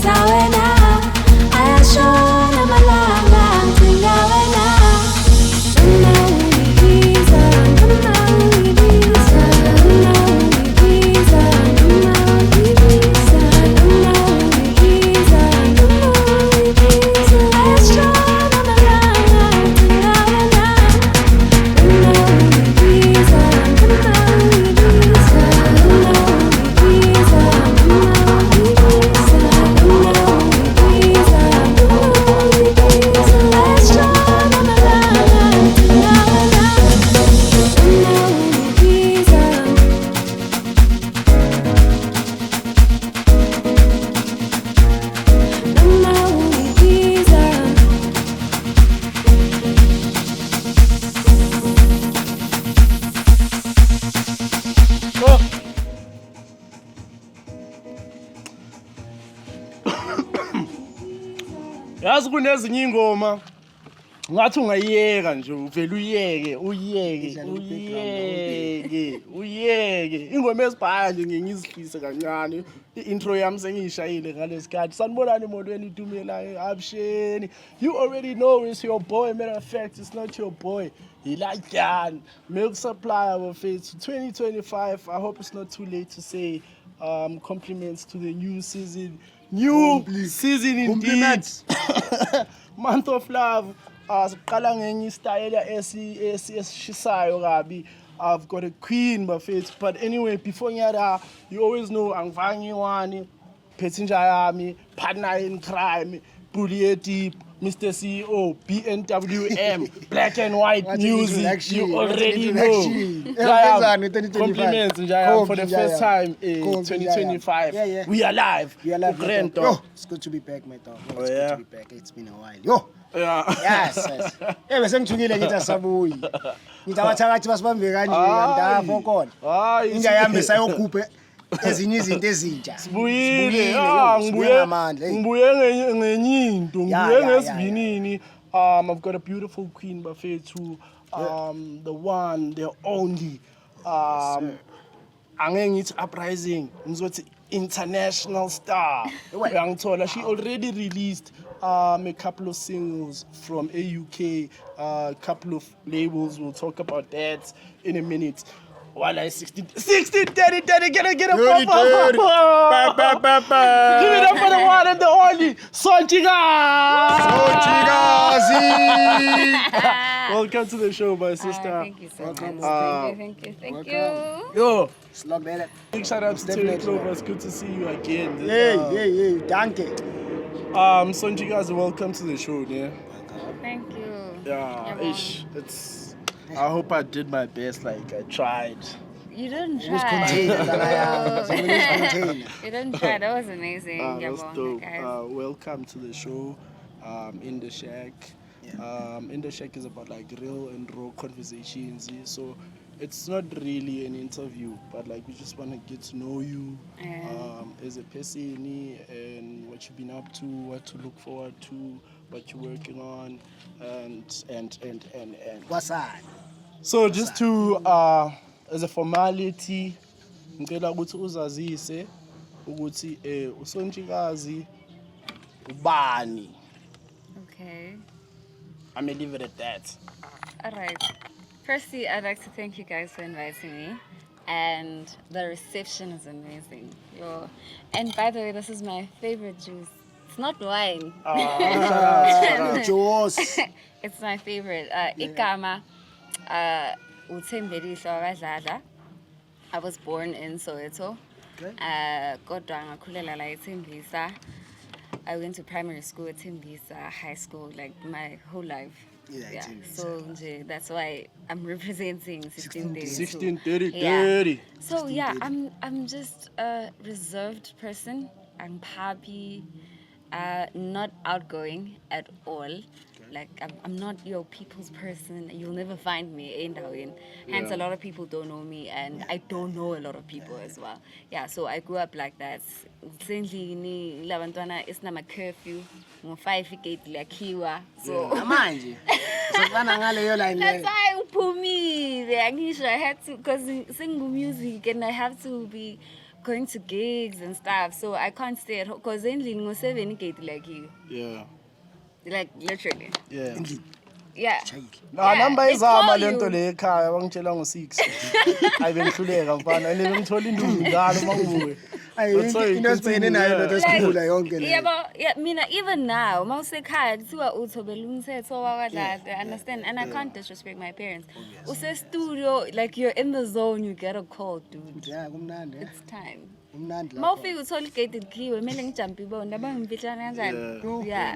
It's how kunezinye ingoma ngathi ungayiyeka nje uvela uyeke ingoma ezibhaya nje ngizihlise kancane i-intro yami sengiyishayile ngalesikhathi sanibonani emolweni idumelayo absheni you already know it's your boy, matter of fact it's not your boy Ilajan Milk Supplier bafethu 2025. I hope it's not too late to say compliments to the new season indeed. Compliments. Month of love. Siqala ngenye style esishisayo kabi. I've got a queen bafethu, but anyway before ngiyada you always know angivangi wani Pethinja yami partner in crime Bully Deep Mr. CEO, BNWM, Black and White Music, you already know. Compliments for the first time in 2025. Yeah. We are live. Yo, it's good to be back, my dog. It's good to be back. It's been a while. Yo. Yes. Bese ngithungile ngithi asabuyi. Ngithi abathakathi basibambe kanje andapho khona. Inja yami sayogubhe ezinye izinto ezintsha. Sibuyile ngibuye ngenye into ngibuye ngesivinini. I've got a beautiful queen bafethu, the one, the only, angeke ngithi uprising ngizothi international star. Uyangithola, she already released a couple of singles from AUK, a couple of labels. We'll talk about that in a minute. While I 60, 30, get it, Dirty. Give it up for the one and the only, Sonchigazi. Welcome to the show, my sister. Thank you so much. Thank you. Yo, Slobele. big shout out to Terry Clover. It's good to see you again. Hey, danke. Sonchigazi, welcome to the show, yeah. Thank you. Yeah, I hope I did my best, like I tried. You didn't try. It was contained. You didn't try. That was amazing. That's dope. Guys. Welcome to the show, In the Shack. In the Shack is about like real and raw conversations. So it's not really an interview, but like we just want to get to know you as a person and what you've been up to, what to look forward to, what you're working on, and. What's that? So just to as a formality, ngicela ukuthi uzazise ukuthi uSonchikazi ubani. Okay. I may leave it at that. All right. Firstly, I'd like to thank you guys for inviting me. And the reception is amazing. And by the way, this is my favorite juice. It's not wine. Shout out. Juice. It's my favorite. Igama uThembelihle wakadlala. I was born in Soweto. Kodwa ngakhulela la eThembisa. I went to primary school at Tembisa, high school, like my whole life. Yeah. So that's why I'm representing 1630. So yeah, I'm just a reserved person. I'm happy, not outgoing at all. Like I'm not your people's person. You'll never find me in Darwin. Hence, a lot of people don't know me, and I don't know a lot of people as well. Yeah, so I grew up like that. Recently, ni labantwana is na ma curfew. Mo 5 gate lakiwa. So Manje. Sokana ngaleyo line. that's why uphumile. Angisho I had to, cause sing music and I have to be going to gigs and stuff. So I can't stay at home. Cause endly ngo 7 gate like you. Yeah. Like literally. Yeah. Yeah. Number they izama call lento you. le ekhaya bangitshela ngo6. Ayibenhluleka mfana ene ngithola induku ngalo mangibuye. Into sibhekene nayo lo esikhula yonke le. Yeah, mina even now, mawusekhaya kuthiwa uthobela umthetho wakadlala, understand? And I can't disrespect my parents. Use studio, like you're in the zone, you get a call, dude. Yeah, kumnandi. It's time. Kumnandi. Mawufika uthola igate likhiwe, kumele ngijump ibona, bangimfihlana kanjani? Yeah.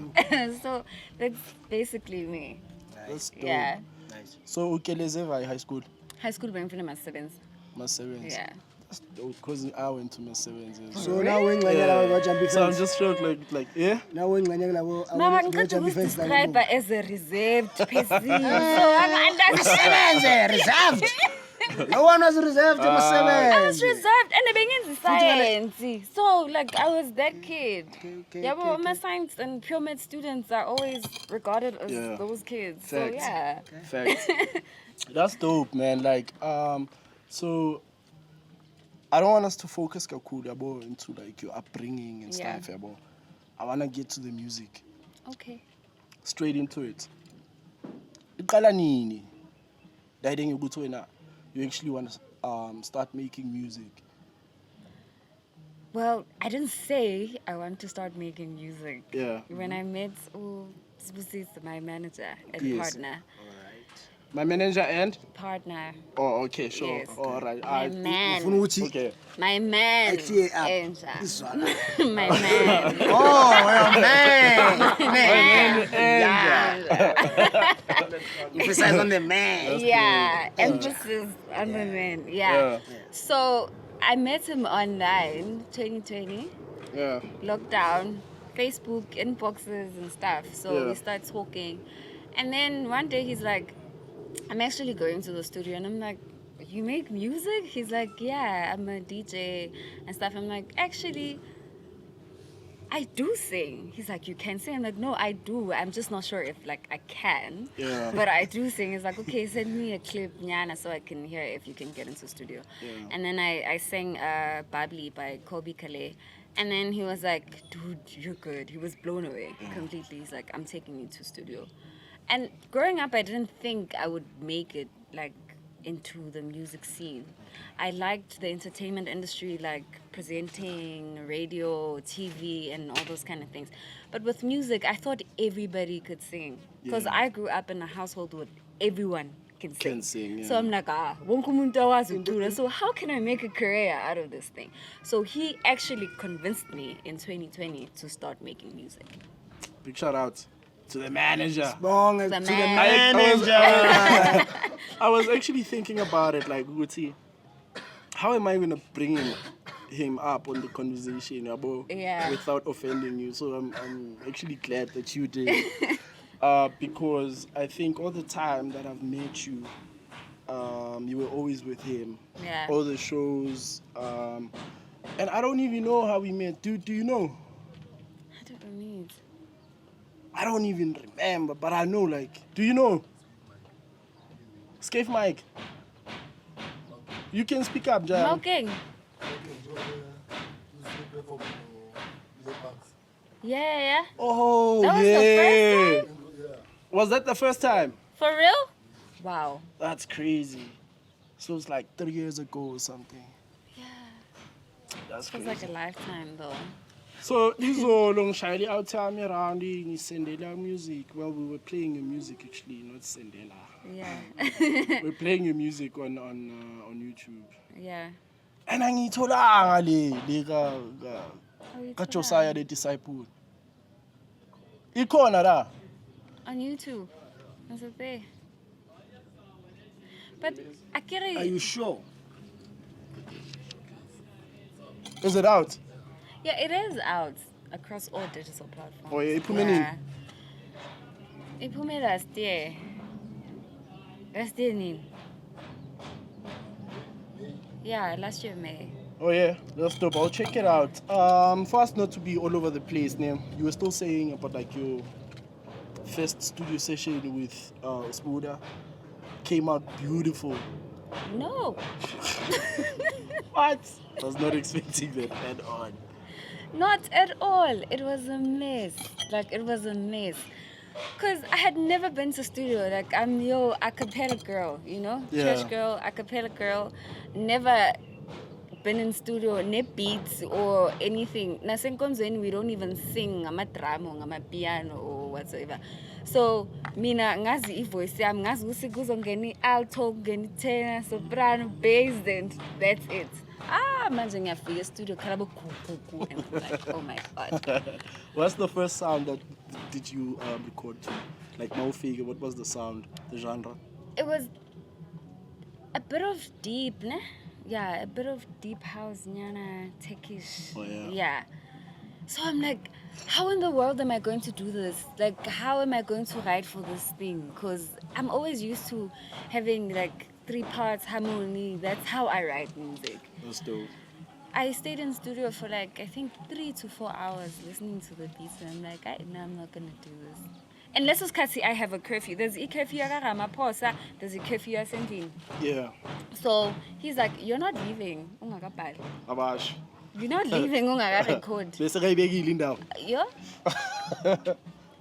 So that's basically me. That's dope. Yeah. Nice. So ukelezeva high school? High school bengifuna ma-7s. Ma-7s. Yeah. That's dope because I went to ma-7s. So now when ngiyala jump So I'm fence. just shocked like yeah. Now when ngiyala labo Mama, ngicela ukuzidescribe as a reserved person. So I understand. Sebenze reserved. No one was reserved to I was seven. reserved and the science. So like I was that kid. Yeah, but my science and pure med students are always regarded as those kids. So Facts. yeah. Facts. That's dope, man. Like, so I don't want us to focus kakhulu yabo into like your upbringing and Yeah. stuff, yabo. I wanna get to the music. Okay. Straight into it. Iqala nini? Dayideng ukuthi wena you actually want to start making music. Well, I didn't say I want to start making music. Yeah. When I met Sibusisi, my manager and Yes. partner. My manager and Partner. oh, okay, sure. Yes. All right. My man. Ufuna ukuthi Okay. My man. Actually, Enja. izwala. My man. Oh, well, man. Emphasize on the man. Yeah, emphasis on the man. Yeah. So I met him online 2020, Yeah. lockdown, Facebook inboxes and stuff. So Yeah. we start talking. And then one day he's like, I'm actually going to the studio. And I'm like, you make music? He's like, yeah, I'm a DJ and stuff. I'm like, actually, I do sing. He's like, you can sing? I'm like, no, I do. I'm just not sure if like I can. Yeah. But I do sing. He's like, okay, send me a clip, Nyana, so I can hear it if you can get into the studio. Yeah. And then I sang Babli by Kobe Kale. And then he was like, dude, you're good. He was blown away completely. He's like, I'm taking you to studio. And growing up, I didn't think I would make it like into the music scene. I liked the entertainment industry, like presenting, radio, TV, and all those kind of things. But with music, I thought everybody could sing. Because Yeah. I grew up in a household where everyone can sing. Can sing, yeah. So I'm like, wonke umuntu awazi ukucula. So how can I make a career out of this thing? So he actually convinced me in 2020 to start making music. Big shout out to the manager. Long The to the man. manager. I was actually thinking about it, like, Guti, how am I going to bring him up on the conversation Yeah. without offending you? So I'm actually glad that you did. Because I think all the time that I've met you, you were always with him. Yeah. All the shows. And I don't even know how we met. Do you know? I don't need. I don't even remember, but I know, like, do you know? Scave Mike. You can speak up, Jan. Smoking. Yeah. Oh, That was the yeah. first Was that the first time? For real? Wow. That's crazy. So it's like 3 years ago or something. Yeah. That's It was crazy. like a lifetime though. So izolo ngishayela out-time around ngisendela music. Well, we were playing your music actually, not sendela. Yeah. We're playing your music on YouTube. Yeah. And angiyitholanga le Oh, you ka told Josiah her. the disciple. Ikhona la. On YouTube. Was it there? But Are Akiri. you sure? Is it out? Yeah, it is out across all digital platforms. Oh, yeah, iphume nini? Iphume last year. Last year nini? Yeah, last year May. Oh yeah, that's dope. I'll check it out. For us not to be all over the place, Name. You were still saying about like your first studio session with Spuda came out beautiful. No. What? I was not expecting that at all. Not at all. It was a mess. Like, it was a mess. Because I had never been to studio. Like, I'm your a cappella girl, you know? Yeah. Church girl, a cappella girl. Never been in studio, ne beats or anything. Nasenkonzweni, we don't even sing ngama drum or ngama piano or whatsoever. So, mina ngazi ivoice yami, ngazi ukuthi kuzongena alto, kungena tenor, soprano, bass, and that's it. Manje ngiyafika studio khala bokuku and I'm like, oh my god. What's the first sound that did you record to? Like Maufige, what was the sound, the genre? It was a bit of deep, ne? Yeah, a bit of deep house, nyana, techish. Oh, yeah. Yeah. So I'm like, how in the world am I going to do this? Like, how am I going to write for this thing? Because I'm always used to having like 3 parts, harmony. That's how I write music. That's dope. I stayed in studio for like, I think 3 to 4 hours listening to the beats, and I'm like, no, I'm not gonna do this. Unless uskhathi I have a curfew. There's a curfew Ramaphosa, there's a curfew Sending. Yeah. So he's like, you're not leaving. Ungakabhali. Abash. You're not leaving ungaka-record. Bese kayibekile indawo. Yeah?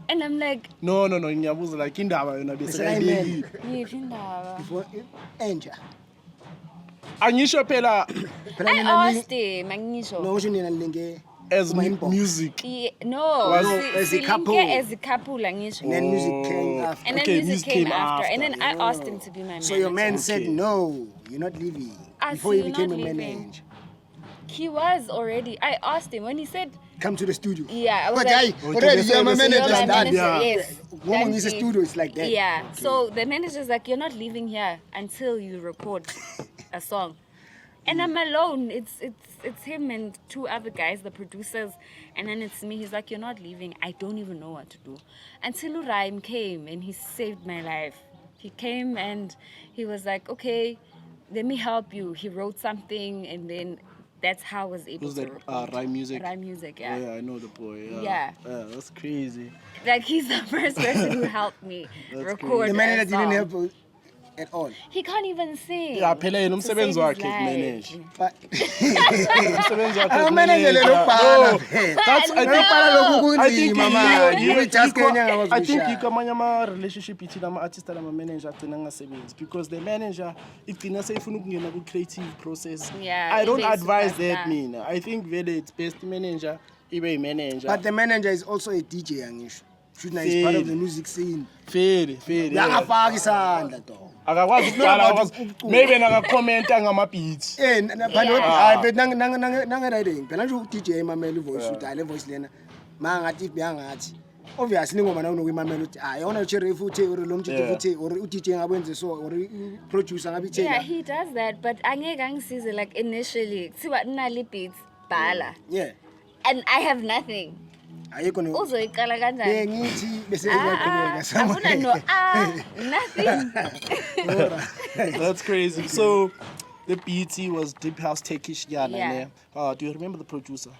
And I'm like, No, ngiyabuza like indaba yona bese kayibekile. yiphi indaba? Before enja. Angisho phela I asked him, angisho. No, usho nina linge as inbox. music. No, as a couple. As a couple, angisho. And then music came after. And then Okay, music came after. after. And then I asked him to be my manager. So your man said Okay. no, you're not leaving. Before see, you you're became not a leaving. manager. He was already. I asked him when he said, Come to the studio. yeah, I was But like, already you're my You're manager. you're my and that. manager, Yeah. yes. Woman is a Dandy. studio, it's like that. Yeah. So the manager's like, you're not leaving here until you record a song. And I'm alone. It's him and 2 other guys, the producers, and then it's me. He's like, you're not leaving. I don't even know what to do. Until Uraim came and he saved my life. He came and he was like, okay, let me help you. He wrote something, and then that's how I was able Was to that record. Rhyme Music? Rhyme Music, Yeah. yeah. I know the boy. Yeah. Yeah, that's crazy. Like, he's the first person who helped me That's record The a manager song. didn't help you at all. He can't even sing. Yeah, phela yena to umsebenzi save wakhe his life. kumanage. But Umsebenzi wakhe Akumanage kumanage. lelo bhala No, phela. that's I think Lokubhala lokhu I think kunzima manje. you Just kenya I think ngabazusha. yikho amanye ama-relationship between ama-artist nama-manager agcina angasebenzi because the manager igcina seyifuna ukungena ku-creative process. Yeah, I don't ibe advise superstar. that mina. I think vele it's best manager ibe yi-manager. But the manager is also a DJ angisho. Shouldn't he's part of the music scene. Fair. Yeah. Yakafaka isandla to. Akakwazi ukubhala, akakwazi- maybe nangacomment ngama-beats. nange-riding phela nje u-DJ emamela ivoice uthi hayi le voice lena mangathi beyangathi obviously ingoma nayo unokuyimamela uthi hayi yona uCheriff uthe or lo mtshito Yeah. uthe or u-DJ ngakwenze so or i-producer ngabe ithe Yeah, la. he does that, but angeke angisize like initially. Kuthiwa nali beats bhala. Yeah, And I have nothing. ayikho no Uzoyiqala kanjani? bengithi bese Afuna iyaqhubeka no nothing. That's crazy. So the BT was Deep House Techish Yana. Yeah. Do you remember the producer?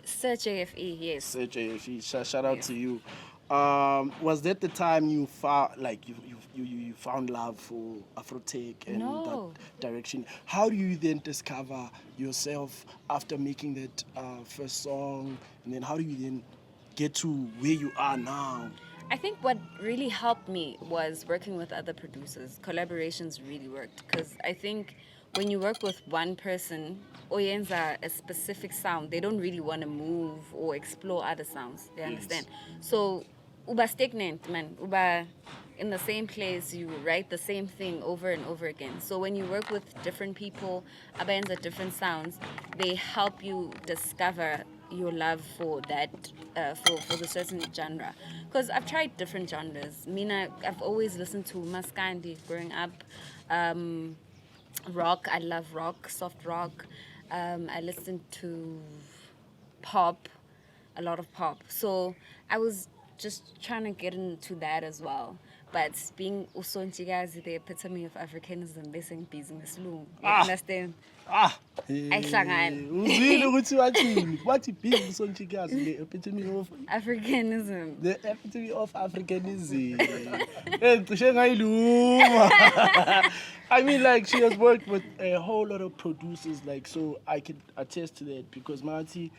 Sir JFE, yes. Sir JFE. Shout out to you. Was that the time you found you found love for Afrotech and No. that direction? How do you then discover yourself after making that first song, and then how do you then get to where you are now? I think what really helped me was working with other producers. Collaborations really worked because I think when you work with one person, oyenza a specific sound, they don't really want to move or explore other sounds. They understand. So, uba stagnant, man. Uba in the same place, you write the same thing over and over again. So when you work with different people, abayenza different sounds, they help you discover your love for that, for the certain genre. Because I've tried different genres. Mina, I've always listened to Maskandi growing up. Rock, I love rock, soft rock. I listened to pop, a lot of pop. So I was just trying to get into that as well. But being Usonchigazi, the epitome of Africanism, basing business loom. You understand? Ayihlangani. Uzwile ukuthi wathini? Wathi big sonchikazi, the epitome of Africanism. the epitome of Africanism. Cishe ngayiluma. I mean, like, she has worked with a whole lot of producers, like, so I can attest to that because Marty,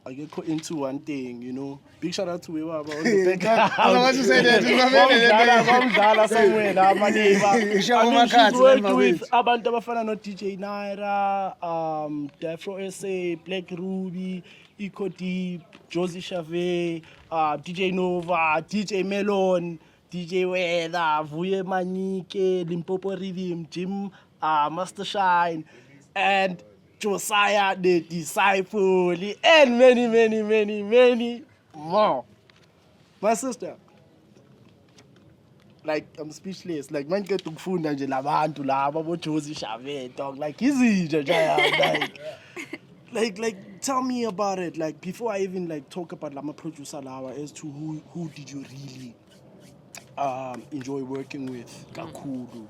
I get caught into one thing, you know. Big shout out to Wewa on the back. I was about to say that. Somewhere, my neighbor. I mean, she's worked with abantu abafana no DJ Naira, Defro SA, Black Ruby, Eco Deep, Josie Chave, DJ Nova, DJ Melon, DJ Weather, Vuye Manike, Limpopo Rhythm, Jim, Master Shine, and Josiah the Disciple, and many more. My sister, like, I'm speechless. Like, man get to kufunda nje labantu laba bo Josie Chave dog. Like, easy like tell me about it. Like before I even like talk about Lama producer Lawa as to who did you really enjoy working with Kakulu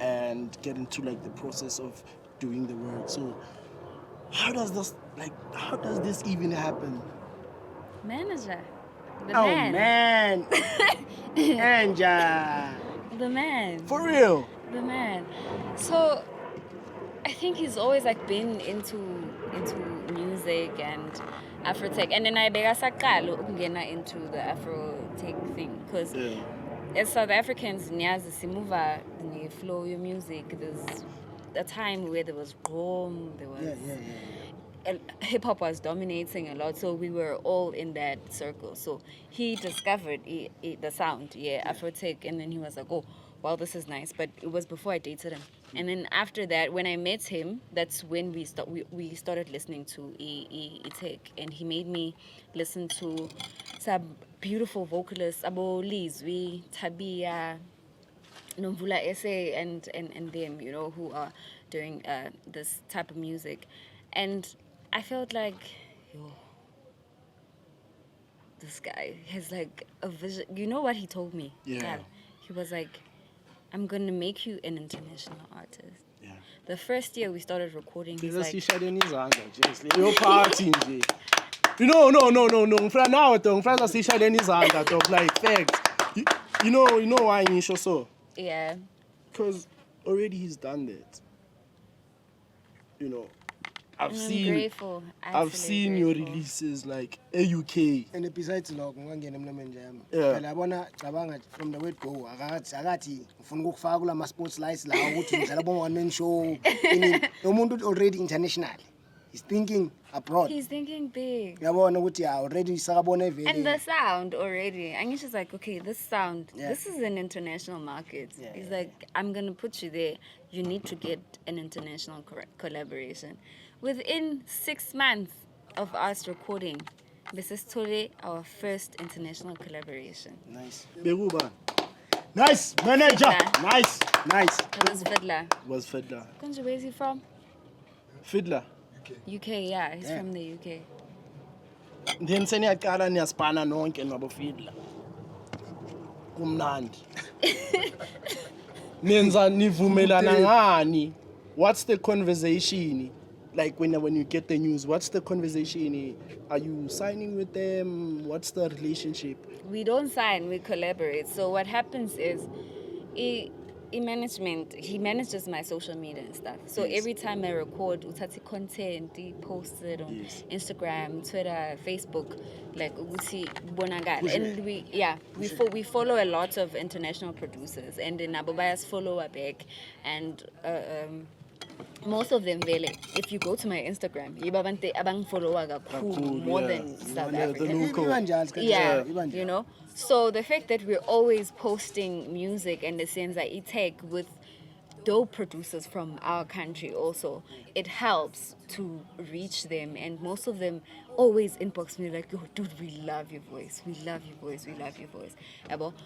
and get into like the process of doing the work. So how does this even happen? Manager. The Oh man. man. Anja. The man. For real? The man. So I think he's always like been into music and Afrotech, and then I began into the Afrotech thing because as South Africans, nyazi simuva the flow your music. There's a time where there was Gqom, there was hip hop was dominating a lot, so we were all in that circle. So he discovered the sound, Afrotech, and then he was like, oh, wow, this is nice. But it was before I dated him. And then after that, when I met him, that's when we started listening to Tech, and he made me listen to some beautiful vocalists, Abo Lizwi, Tabia, Nomvula Ese, and them, you know, who are doing this type of music. And I felt like, yo, this guy has like a vision. You know what he told me? Yeah. He was like, I'm going to make you an international artist. Yeah. The first year we started recording, he's like... Your party, no. Mfra now, Mfra sishadeni zanga, dog. Like facts. You know why you show so? Yeah. Because already he's done that. You know, I've seen your releases like AUK. And besides from the word go, akati ngifuna ukufaka kula sports lights la ukuthi ngidlala one man show. Umuntu already international. He's thinking abroad. He's thinking big. Yabona ukuthi already sakabona vele. And the sound already. And he's just like, okay, this sound, this is an international market. He's like, I'm going to put you there. You need to get an international collaboration. Within 6 months of us recording, this is totally our first international collaboration. Nice. Beruba. Nice, manager. Fiddler. Nice. That was Fiddler. Was Fiddler. Kunja, where is he from? Fiddler. UK, yeah. He's from the UK. Then seniyaqala niyaspana nonke nabo Fiddler. Kumnandi. Nenza nivumelana ngani? What's the conversation? Like when you get the news, what's the conversation? Are you signing with them? What's the relationship? We don't sign, we collaborate. So what happens is, he manages my social media and stuff. So every time I record, uthatha content, he posts it on Instagram, Twitter, Facebook, like ukuthi bonakala. And we follow a lot of international producers, and then Ababayas follow us back, and most of them vele. If you go to my Instagram, abang follow more than South African. Yeah, you know. So the fact that we're always posting music and the sense that it take with dope producers from our country also, it helps to reach them, and most of them always inbox me like, yo, dude, we love your voice, we love your voice, we love your voice.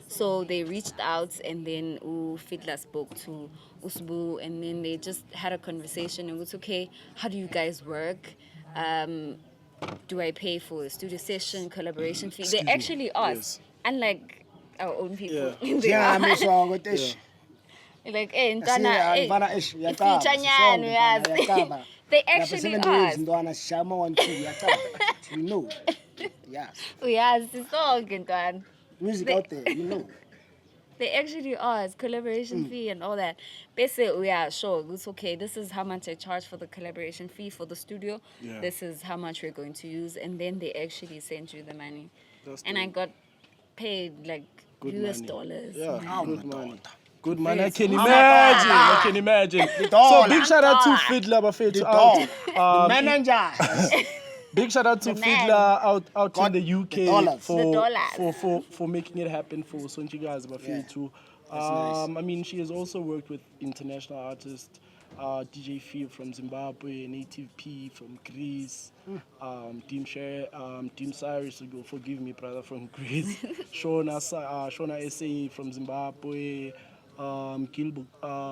So they reached out, and then Fiddler spoke to Usbu, and then they just had a conversation, and it was, okay, how do you guys work? Do I pay for a studio session, collaboration fee? They actually asked, unlike our own people. Like, hey, Ntana, they actually asked. You know. Yes. Yes, it's all good, Music out there, you know. They actually asked collaboration fee and all that. They say, oh yeah, sure, it's okay. This is how much I charge for the collaboration fee for the studio. Yeah. This is how much we're going to use, and then they actually send you the money. And I got paid like good US money. Dollars. Yeah, good money. Good man, I can imagine. So big shout out to Fiddler Buffet out. Manager. Big shout out to Fiddler out in the UK for making it happen for Sonchigazi Buffet too. Nice. I mean, she has also worked with international artists, DJ Fee from Zimbabwe, Native P from Greece, Team Cyrus, forgive me, brother, from Greece, Shona SA from Zimbabwe. Gilbo.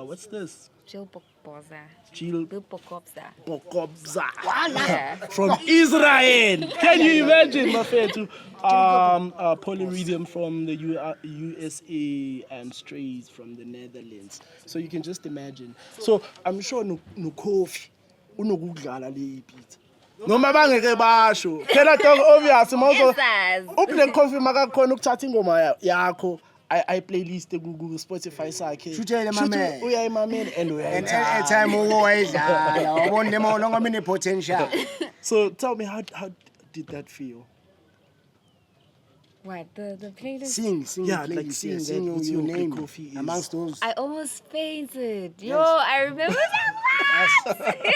What's this? Jill Bokboza. Jill Bill Bokobza. Bokobza. Yeah. From Israel. Can you imagine, my friend? To Polyrhythm from the USA and Strays from the Netherlands. So you can just imagine. So I'm sure no coffee unokudlala le beat. Noma bangeke basho. Phela dog obvious mawuzo Yes. upne coffee makakhona ukuthatha ingoma yakho I playlist ku Spotify sakhe. Shutele mamela. Uyayimamela and And uyayithanda. time uwayidlala wabona lemo longa mine potential. So tell me how did that feel? What, the playlist? Sing Yeah, playlist, like sing that sing with your your name coffee is- amongst those. I almost fainted. Yo, I remember that. Yeah.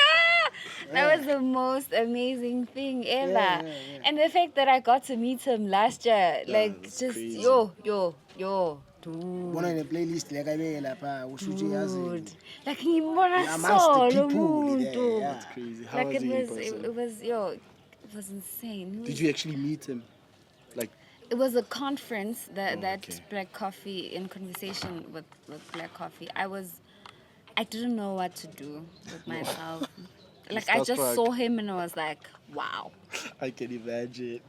That was the most amazing thing ever. Yeah. And the fact that I got to meet him last year, like, that's just, crazy. yo, dude. Bona ne playlist like ayibeke lapha usho ukuthi yazi. Dude. Like, ngibona Amongst the solo people there, umuntu. yeah. Crazy. How Like, was it he in was, person? it was, yo, it was insane. Did you actually meet him? Like, It was a conference that okay. Black Coffee, in conversation with Black Coffee. I didn't know what to do with myself. Like, I just Starstruck. saw him and I was like, wow. I can imagine.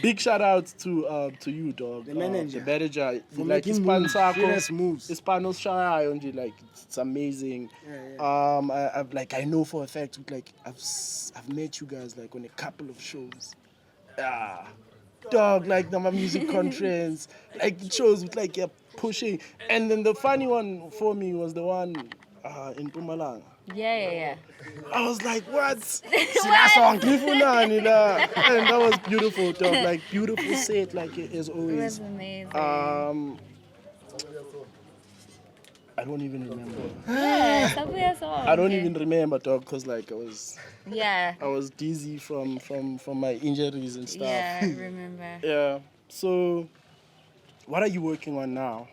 Big shout out to you, dog. The manager. The manager. For Like making moves, serious Ispansako. moves. Ispanos shayo nje, like it's amazing. I know for a fact like I've met you guys like on a couple of shows. Yeah. Dog, like the music conference, like it shows with like you're pushing. And then the funny one for me was the one in Pumalanga. Yeah. I was like, what? Song. Ngifunani la? And that was beautiful, dog. Like beautiful set, like as It always. was amazing. I don't even remember. Yeah, Sabuya song. I don't even remember, dog, because like Yeah. I was dizzy from my injuries and stuff. Yeah, I remember. Yeah. So, what are you working on now?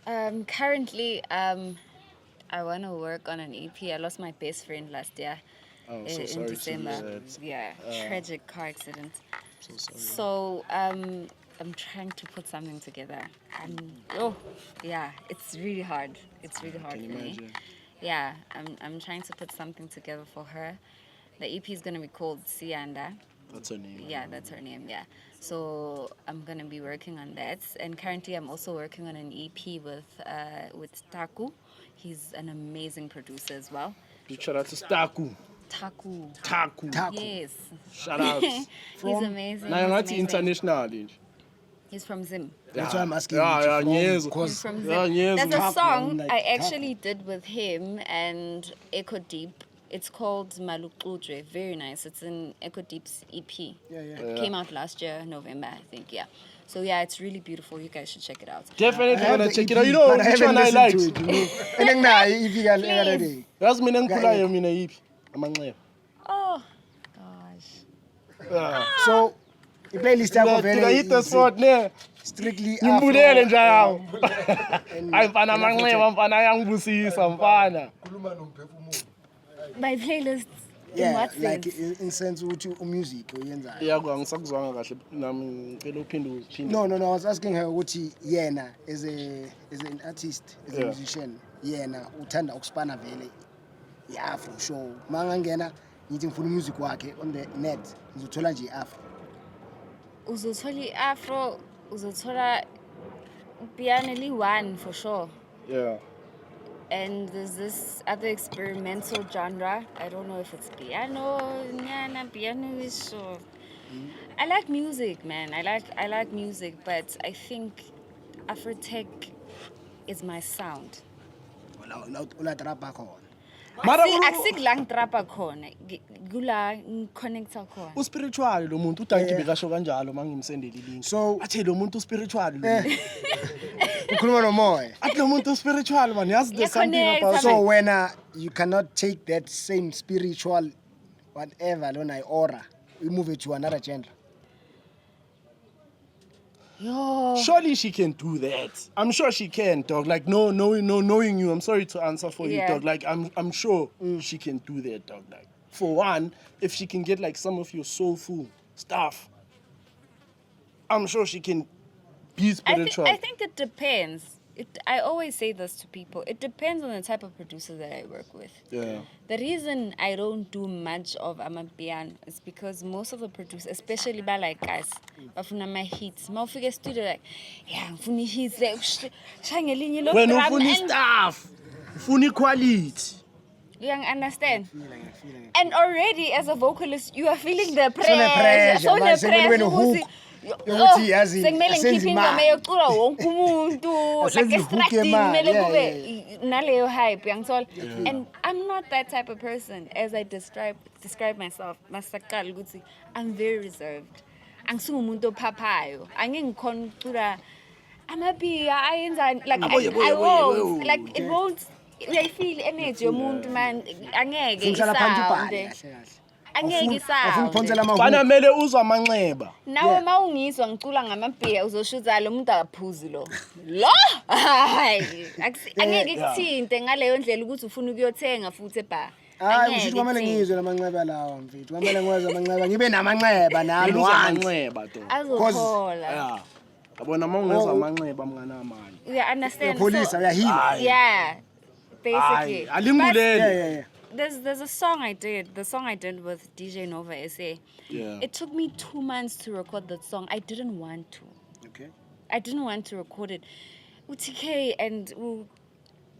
Currently, I want to work on an EP. I lost my best friend last year Oh, so in sorry to December. hear that. Yeah, tragic car accident. So sorry. So I'm trying to put something together. And it's really hard. It's really hard Can for me. imagine. Yeah, I'm trying to put something together for her. The EP is gonna be called Sianda. That's her name. Yeah, that's her name. Yeah. So I'm gonna be working on that, and currently I'm also working on an EP with Taku. He's an amazing producer as well. Big shout out to Staku. Taku. Taku. Yes. Shout out. He's amazing. Now He's that's amazing. international, dude. He's from Zim. That's why I'm asking Yeah, you. yes. He's from Zim. Yeah, yes. There's a Taku, song like I Taku. actually did with him and Echo Deep. It's called Malukludre. Very nice. It's in Echo Deep's EP. Yeah. Came out last year, November, I think. Yeah. So yeah, it's really beautiful. You guys should check it out. Definitely I have gonna the check it EP, out. You know but I which haven't one I like? listened to it, you know. And then now, if you can the other day. That's mina ngikhulayo mina yiphi amanxeba. Oh, gosh. Yeah. So, the playlist yakho Did I hit the is spot ne? strictly Ngimbulele nje yawo. and- Hayi mfana amanxeba mfana ayangibusisa mfana. My playlist. In Yeah, what like sense? in sense ukuthi umusic oyenzayo. Yeah, angisakuzwanga kahle nami ngicela uphinde. No, I was asking her ukuthi yena as an artist, as a Yeah. musician, yena uthanda ukuspana vele i-afro show. Mangangena ngithi ngifuna umusic wakhe on the net, ngizothola nje i-afro. Uzothola i-afro, uzothola piano li-one for sure. Yeah. And there's this other experimental genre. I don't know if it's piano. Piano is sure. I like music, man. I like music, but I think Afrotech is my sound. Ula trapa khona. Mara Akusikulang trapa khona. Kula connecta khona. uspiritual lo muntu udanki bekasho kanjalo mangimsendela ilink. So- athe lo muntu spiritual lo. Ukhuluma nomoya. Athi lo muntu spiritual man. Yazi there's something Yeah, about connect. So when you cannot take that same spiritual whatever lona aura, we move it to another genre. Yo. Surely she can do that. I'm sure she can, dog. Like knowing you, I'm sorry to answer for you, Yeah. dog. Like I'm sure she can do that, dog. Like for one, if she can get like some of your soulful stuff, I'm sure she can beats per the track? I think it depends. I always say this to people. It depends on the type of producer that I work with. Yeah. The reason I don't do much of amapiano is because most of the producers, especially by like guys, bafuna my hits. Mawufika studio like, yeah, ngifuna hits like shangelinye lo When you drum funi and stuff, funi quality. you understand? Feeling it. And already as a vocalist, you are feeling the pressure, So manje sekumele ukuthi- hook. Yokuthi yazi, sekumele asenze ngikhiphe ingoma imali. eyocula wonke umuntu like Asenze ihook extracting yemali, kumele yeah, kube naleyo hype yangithola. And I'm not that type of person as I describe myself masaqala ukuthi I'm very reserved. Angisingumuntu ophaphayo. Angeke ngikhona ukucula amaphiya ayenzani like I won't like it won't uyayifeel energy yomuntu man angeke Ngihlala phansi isound ubhale kahle kahle. angeke Afuna isound ukuphonsela ama Fana hook. mele uzwa amanxeba. nawe mawungizwa ngicula ngamabhiya uzoshuza lo muntu akaphuzi lo hayi angeke kuthinte ngaleyo ndlela ukuthi ufuna ukuyothenga futhi eba Hayi usho kwamele ngizwe lamanxeba lawa mfethu. Kwamele ngizwe amanxeba. Ngibe namanxeba nami Uzwa once. amanxeba to. azokhola Yeah. Yabona mawungezwa amanxeba mngana manje. you understand Uyapholisa uyahila. yeah basically Hayi, alingulele. Yeah. there's a song I did. The song I did with DJ Nova SA. Yeah. It took me 2 months to record that song. I didn't want to. Okay. I didn't want to record it. UTK and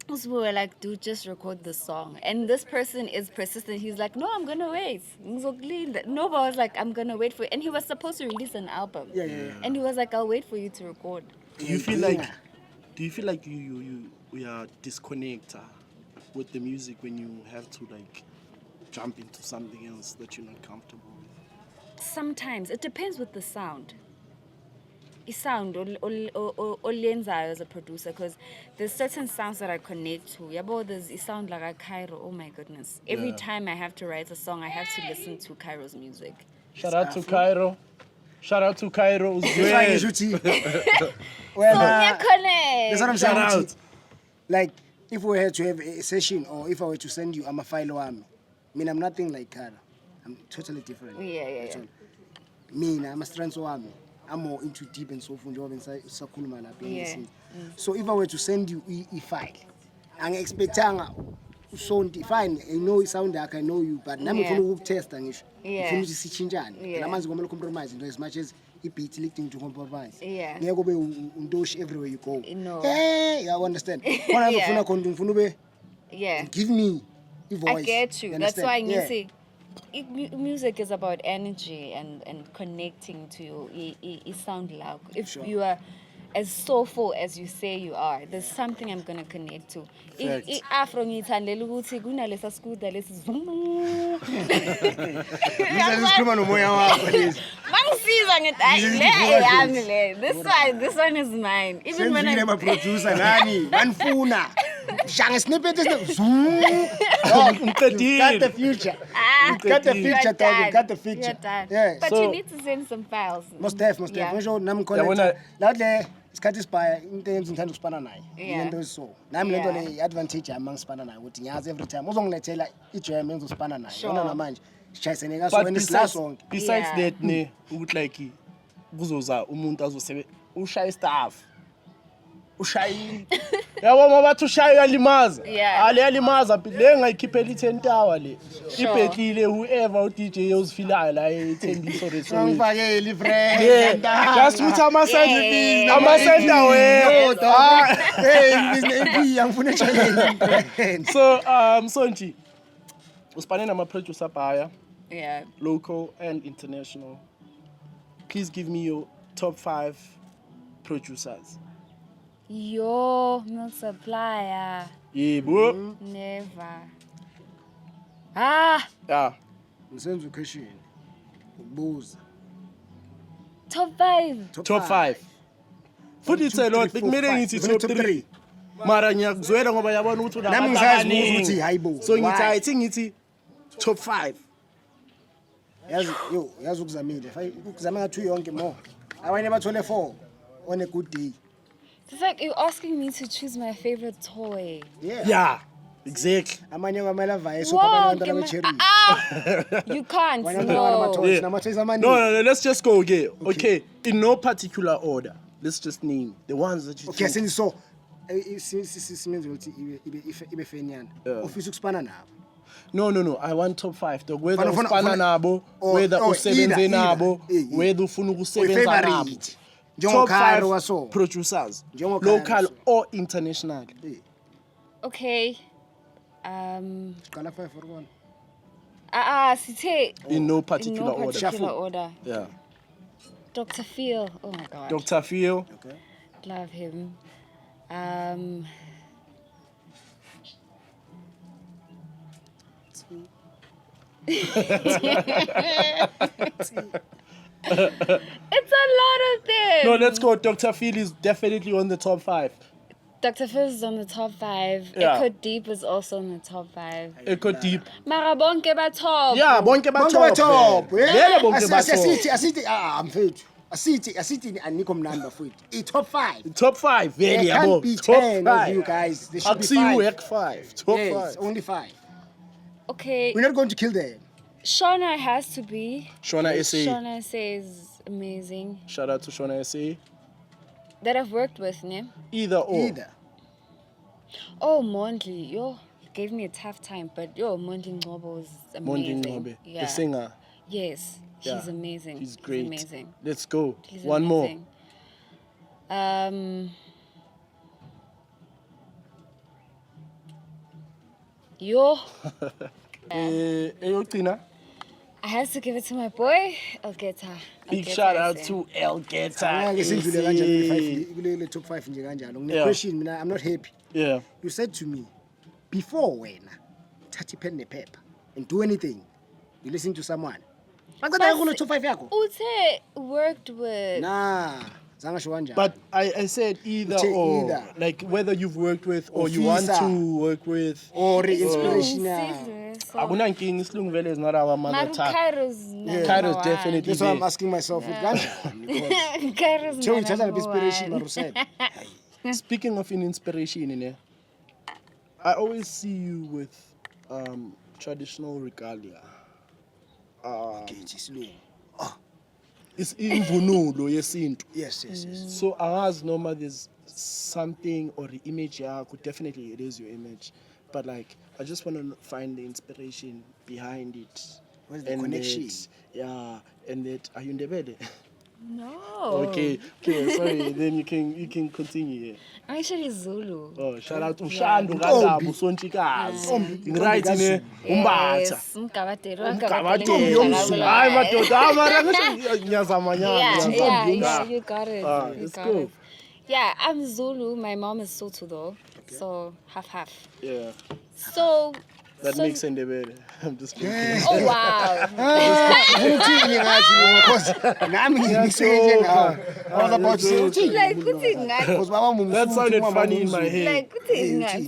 we were like, dude, just record the song. And this person is persistent. He's like, no, I'm gonna wait. Nova was like, I'm gonna wait for it. And he was supposed to release an album. Yeah. And he was like, I'll wait for you to record. Do you feel like you are disconnected with the music when you have to like jump into something else that you're not comfortable with? Sometimes it depends with the sound. The sound olenzayo as a producer, because there's certain sounds that I connect to. Yabo, there's a sound like a Cairo. Oh my goodness! Every time I have to write a song, I have to listen to Cairo's music. Shout out to Cairo. Shout out to Cairo. Ngisho ukuthi well, that's what I'm Shout saying. out. Like if we had to have a session or if I were to send you file wami. I mean I'm nothing like her. I'm totally different. Yeah. Mina I'm a strength wami. I'm more into deep and soulful njengoba ngisakhuluma lapha ngesinye. So if I were to send you a file, angiexpectanga usonti fine, I know sound yakho, I know you, but nami ngifuna ukutesta ngisho. Ngifuna ukuthi sichinjane. Namanje ngomela compromise into as much as i-beat leading to compromise. Ngeke ube untoshi everywhere you go. No. Hey, you understand? Khona ngifuna khona ngifuna ube give me a voice. I get you. That's understand? why you say music is about energy and connecting to your sound loud. If you are as soulful as you say you are, there's something I'm gonna connect to. Afro ngithandela ukuthi kunalesa scooter lesi Ngisikhuluma nomoya wakho lezi. mangisiza ngithi le this one is mine. Even when I'm a producer nani manifuna shanga snippet is got the future. Got the future, dog. Got the future. Yeah. But you need to send some files. Most def. Ngisho nami khona la le isikhathi isibhaya into enza ngithanda ukusipana naye. Into so. Nami lento le advantage yami mangisipana naye ukuthi ngiyazi every time uzongilethela ijam enza usipana naye. Yona namanje sichayisene ngaso wena isila sonke. Besides that ne ukuthi like kuzoza umuntu azosebe ushaya staff. Ushayile. Yabo mabathi ushaya uyalimaza. Ale yalimaza le ngayikhiphela i10 tower le. Ibhekile whoever uDJ uzifilayo la eThembiso resort. Ngifakele friend. Just ukuthi ama-center wethu. Hey, ngifuna challenge. So Sonji usipane nama-producer baya. Yeah. Local and international. Please give me your top 5 producers. Yo, milk supplier. Yeah, bro. Never. Yeah. Ngisenza question. Ukubuza. Top 5. Top 5. Futhi it's a lot. Bekumele ngithi top 3. Mara ngiyakuzwela ngoba yabona ukuthi Nami ngisazi ukuthi hayibo. So ngithi top 5. Yazi ukuzamile. Ukuzama ngathi yonke more. Abanye bathole 4 on a good day. It's like you're asking me to choose my favorite toy. Yeah. Exactly. Amanye ngamela vayeso abantu abacherry. You can't. No, let's just go again. Okay, in no particular order. let's just name the ones that you Okay, think. so simenze ukuthi ibe fenyana. Ofisa ukuspana nabo. No. I want top 5. Dog, whether Fana- ufana nabo, whether usebenze either. nabo, whether ufuna ukusebenza nabo. Favorite. Top 5 waso. producers, Njengo local Cairo waso. or international. Okay. Qala 5 for one. Sithe In no particular order. particular order. Yeah. Dr. Phil. Oh my God. Dr. Phil. Okay. Love him. It's a lot of them. No, let's go. Dr. Phil is definitely on the top 5. Dr. Phil is on the top 5. Yeah. Echo Deep is also on the top 5. Echo Deep. Mara bonke ba top. Yeah, bonke ba top. Vele bonke ba top. Asithi mfethu. Asithi anikho mnandi bafowethu. I-top 5. Top 5. Vele There yabo. can't be Top 10 of you 5. guys. There should be Akusiyu 5. 5. Top Yes, 5. only 5. Okay. We're not going to kill them. Shona has to be. Shona SA. Shona says amazing. Shout out to Shona SA. That I've worked with, ne? Either or. Either. Oh, Mondli. Yo, gave me a tough time, but yo, Mondli Ngobo was Mondi amazing. Ngobe, Yeah. the singer. Yes, Yeah. he's amazing. He's great. amazing. Let's go. He's One amazing. Yo, more. Eyogcina. I have to give it to my boy, Elgeta. Big shout out to Elgeta. Angeke sidlule kanjani kule top 5 nje kanjalo. Yeah. Question mina, I'm not happy. Yeah. You said to me, before wena thatha pen nephepha and do anything, you listen to someone. Baqeda kule top 5 yakho? Ute worked with. Nah, zanga sho kanjalo. But I said either Uche or. either. Like whether you've worked with or you want Ofisa. to work with. or inspiration. Akunankinga isilungu vele is not our mother Maru tongue. Kairo's Kairo's definitely That's why I'm there. asking myself kanjani because Kairo's Joe ithatha number inspiration one. Maru said. Speaking of an inspiration, I always see you with traditional regalia. It's imvunulo yesintu. Yes. So angazi noma there's something or the image yakho, definitely it is your image. But like I just want to find the inspiration behind it. Where's the And connection? And that are you Ndebele? No. Okay, sorry. Then you can continue. I'm actually Zulu. Oh, shout out to Shando Ngandaba usontshikazi. Right ne umbatha. Yes, Umgabatero. Umgabatero. Hayi madoda, mara ngiyazama Yeah, nyana. you got it. You it's got cool. it. Yeah, I'm Zulu. My mom is Sotho though, so half. Yeah. So That makes Ndebele. I'm just joking. Oh wow. Uthini ngathi because nami ngisebenze ngawo. I was about to say uthini. Like kuthi ngathi. Because baba mumfu. That sounded funny in my head. Like kuthi ngathi.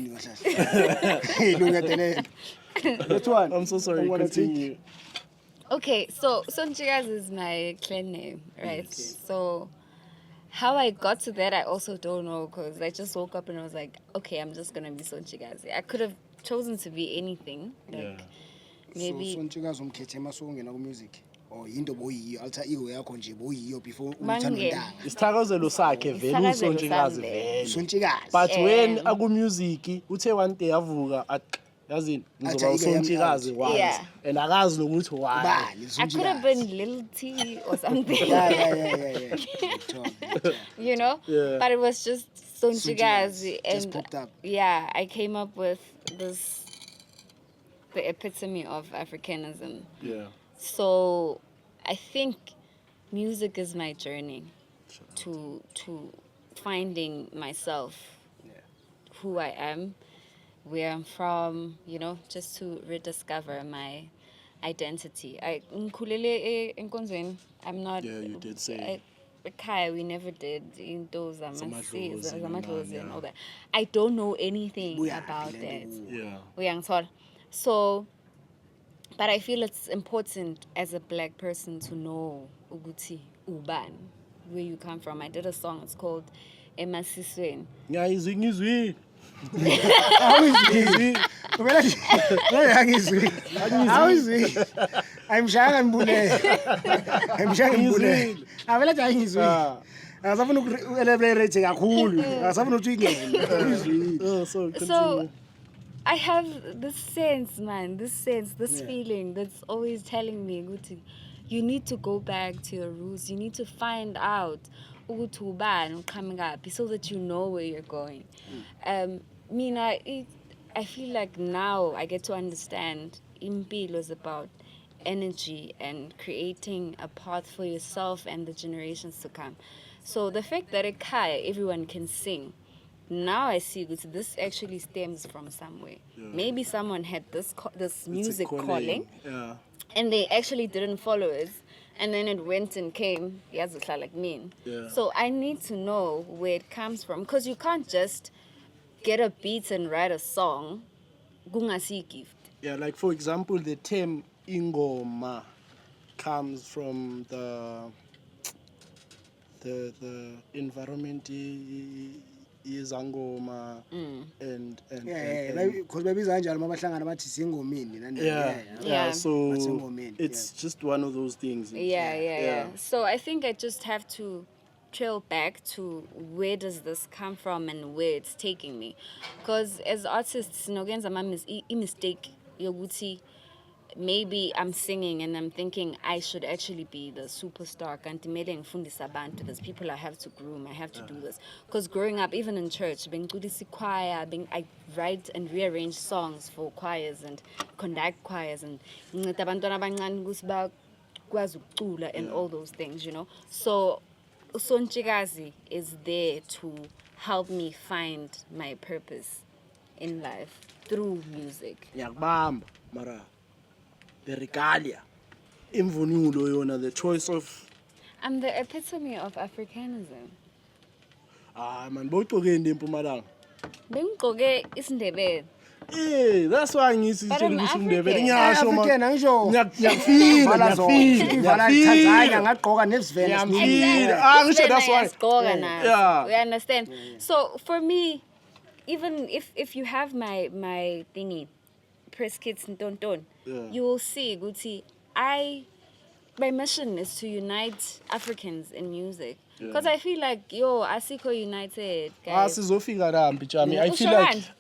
Hey, lungetelele. That one. I'm so sorry. I'm gonna Continue. Okay, so Sonchikazi is my clan name, right? So how I got to that, I also don't know because I just woke up and I was like, okay, I'm just gonna be Sonchikazi. I could have chosen to be anything, like maybe. So Sonchikazi umkhethe mase ungena ku music. Or into boyiyo alter ego yakho nje boyiyo before umthanda untanga. Isithakazelo sakhe vele Isithakazelo usontshikazi sami vele. Sonchikazi. But when aku music uthe one day avuka yazini ngizoba usontshikazi once Yeah. and akazi nokuthi why. Bani I could have been Lil T or something. Yeah. You know? Yeah. But it was just Sonchikazi. Just And popped up. yeah, I came up with the epitome of Africanism. Yeah. So I think music is my journey to finding myself, who I am, where I'm from, you know, just to rediscover my identity. I'm not. Yeah, you did say. Ekhaya, we never did in those Zamadlozi Zamadlozi and yeah. all that. I don't know anything Buyaphi about le that. nto? Yeah. Uyangithola? So, but I feel it's important as a black person to know ukuthi ubani, where you come from. I did a song, it's called Emasisweni. Ngiyizwi. How is it? I'm sure I'm bully. Avela ngizwi. Akasafuna uku-elaborate kakhulu. Akasafuna ukuthi uyingene. Oh, so continue. So I have this sense, man, this feeling that's always telling me, Guti, you need to go back to your roots. You need to find out ukuthi ubani coming up so that you know where you're going. I feel like now I get to understand impilo is about energy and creating a path for yourself and the generations to come. So the fact that everyone can sing, now I see this actually stems from somewhere. Yeah. Maybe someone had this music calling, and they actually didn't follow it, and then it went and came. Like me. Yeah. So I need to know where it comes from, because you can't just get a beat and write a song. Gungasi gift. Yeah, like for example, the term ingoma comes from the environment. Izangoma and because babiza kanjalo mabahlangana bathi singomini so it's just one of those things. So I think I just have to trail back to where does this come from and where it's taking me, because as artists nogenza a mistake yokuthi maybe I'm singing and I'm thinking I should actually be the superstar. There's people I have to groom, I have to do this. Because growing up, even in church, choir, I write and rearrange songs for choirs and conduct choirs and all those things, you know. So Usonchikazi is there to help me find my purpose in life through music. Mara. The regalia, imvunulo yona, the choice of. I'm the epitome of Africanism. Man, bowugcoke into eMpumalanga. Bengigcoke isiNdebele. That's why ngithi isiNdebele. African angisho. Ngiyafila. Tanzania ngagqoka nesivela ngisho that's why. Yeah. We understand. So for me, even if you have my thingy, press kits and don't. You will see, Guti, my mission is to unite Africans in music. Because I feel like, Asiko United, guys.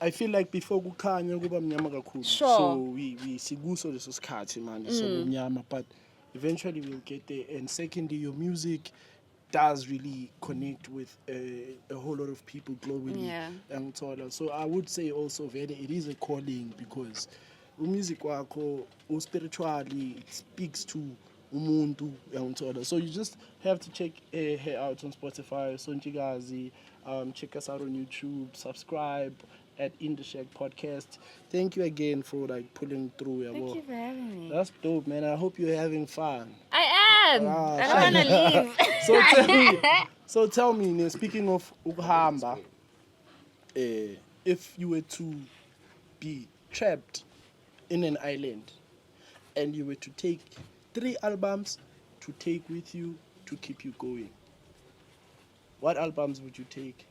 I feel like before kukhanya kuba mnyama kakhulu. So we siguso leso sikhathi manje so mnyama, but eventually we'll get there. And secondly, your music does really connect with a whole lot of people globally. So I would say also it is a calling, because music wakho spiritually it speaks to umuntu. So you just have to check her out on Spotify, Sonchikazi. Check us out on YouTube. Subscribe at Indashek Podcast. Thank you again for pulling through. Thank you for having me. That's dope, man. I hope you're having fun. I am. I don't want to leave. So tell me, speaking of ukuhamba, if you were to be trapped in an island and you were to take 3 albums to take with you to keep you going, what albums would you take?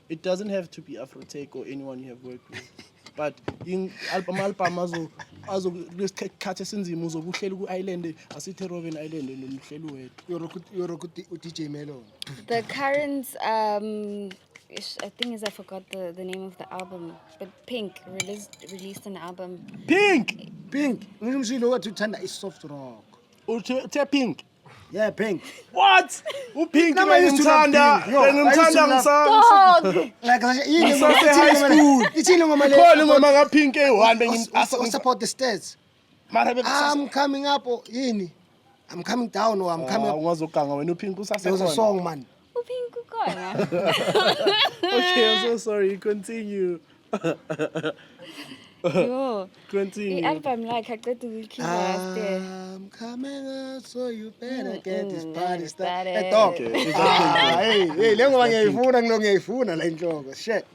It doesn't have to be Afrotech or anyone you have worked with, but in album azo lesikhathi esinzima uzobuhlela ku-island asithi Robben Island and umhleli wethu. DJ Melon. The current I think I forgot the name of the album, but Pink released an album. Pink. Ngimshilo wathi uthanda isoft rock. Uthe Pink. Yeah, Pink. What? Pink ngimthanda ngisana. Like yini high school. Ithini ngoma le. Khona ngoma ka Pink e1 support the stats. I'm coming up or yini. I'm coming down or I'm coming up. Ungazoganga wena uPink usasekhona. There was a song, man. Okay, I'm so sorry. Continue. Continue. The album like I got to keep I'm coming up, so you better get this party started. Okay. Hey, le ngoba ngiyayifuna la inhloko. Shit.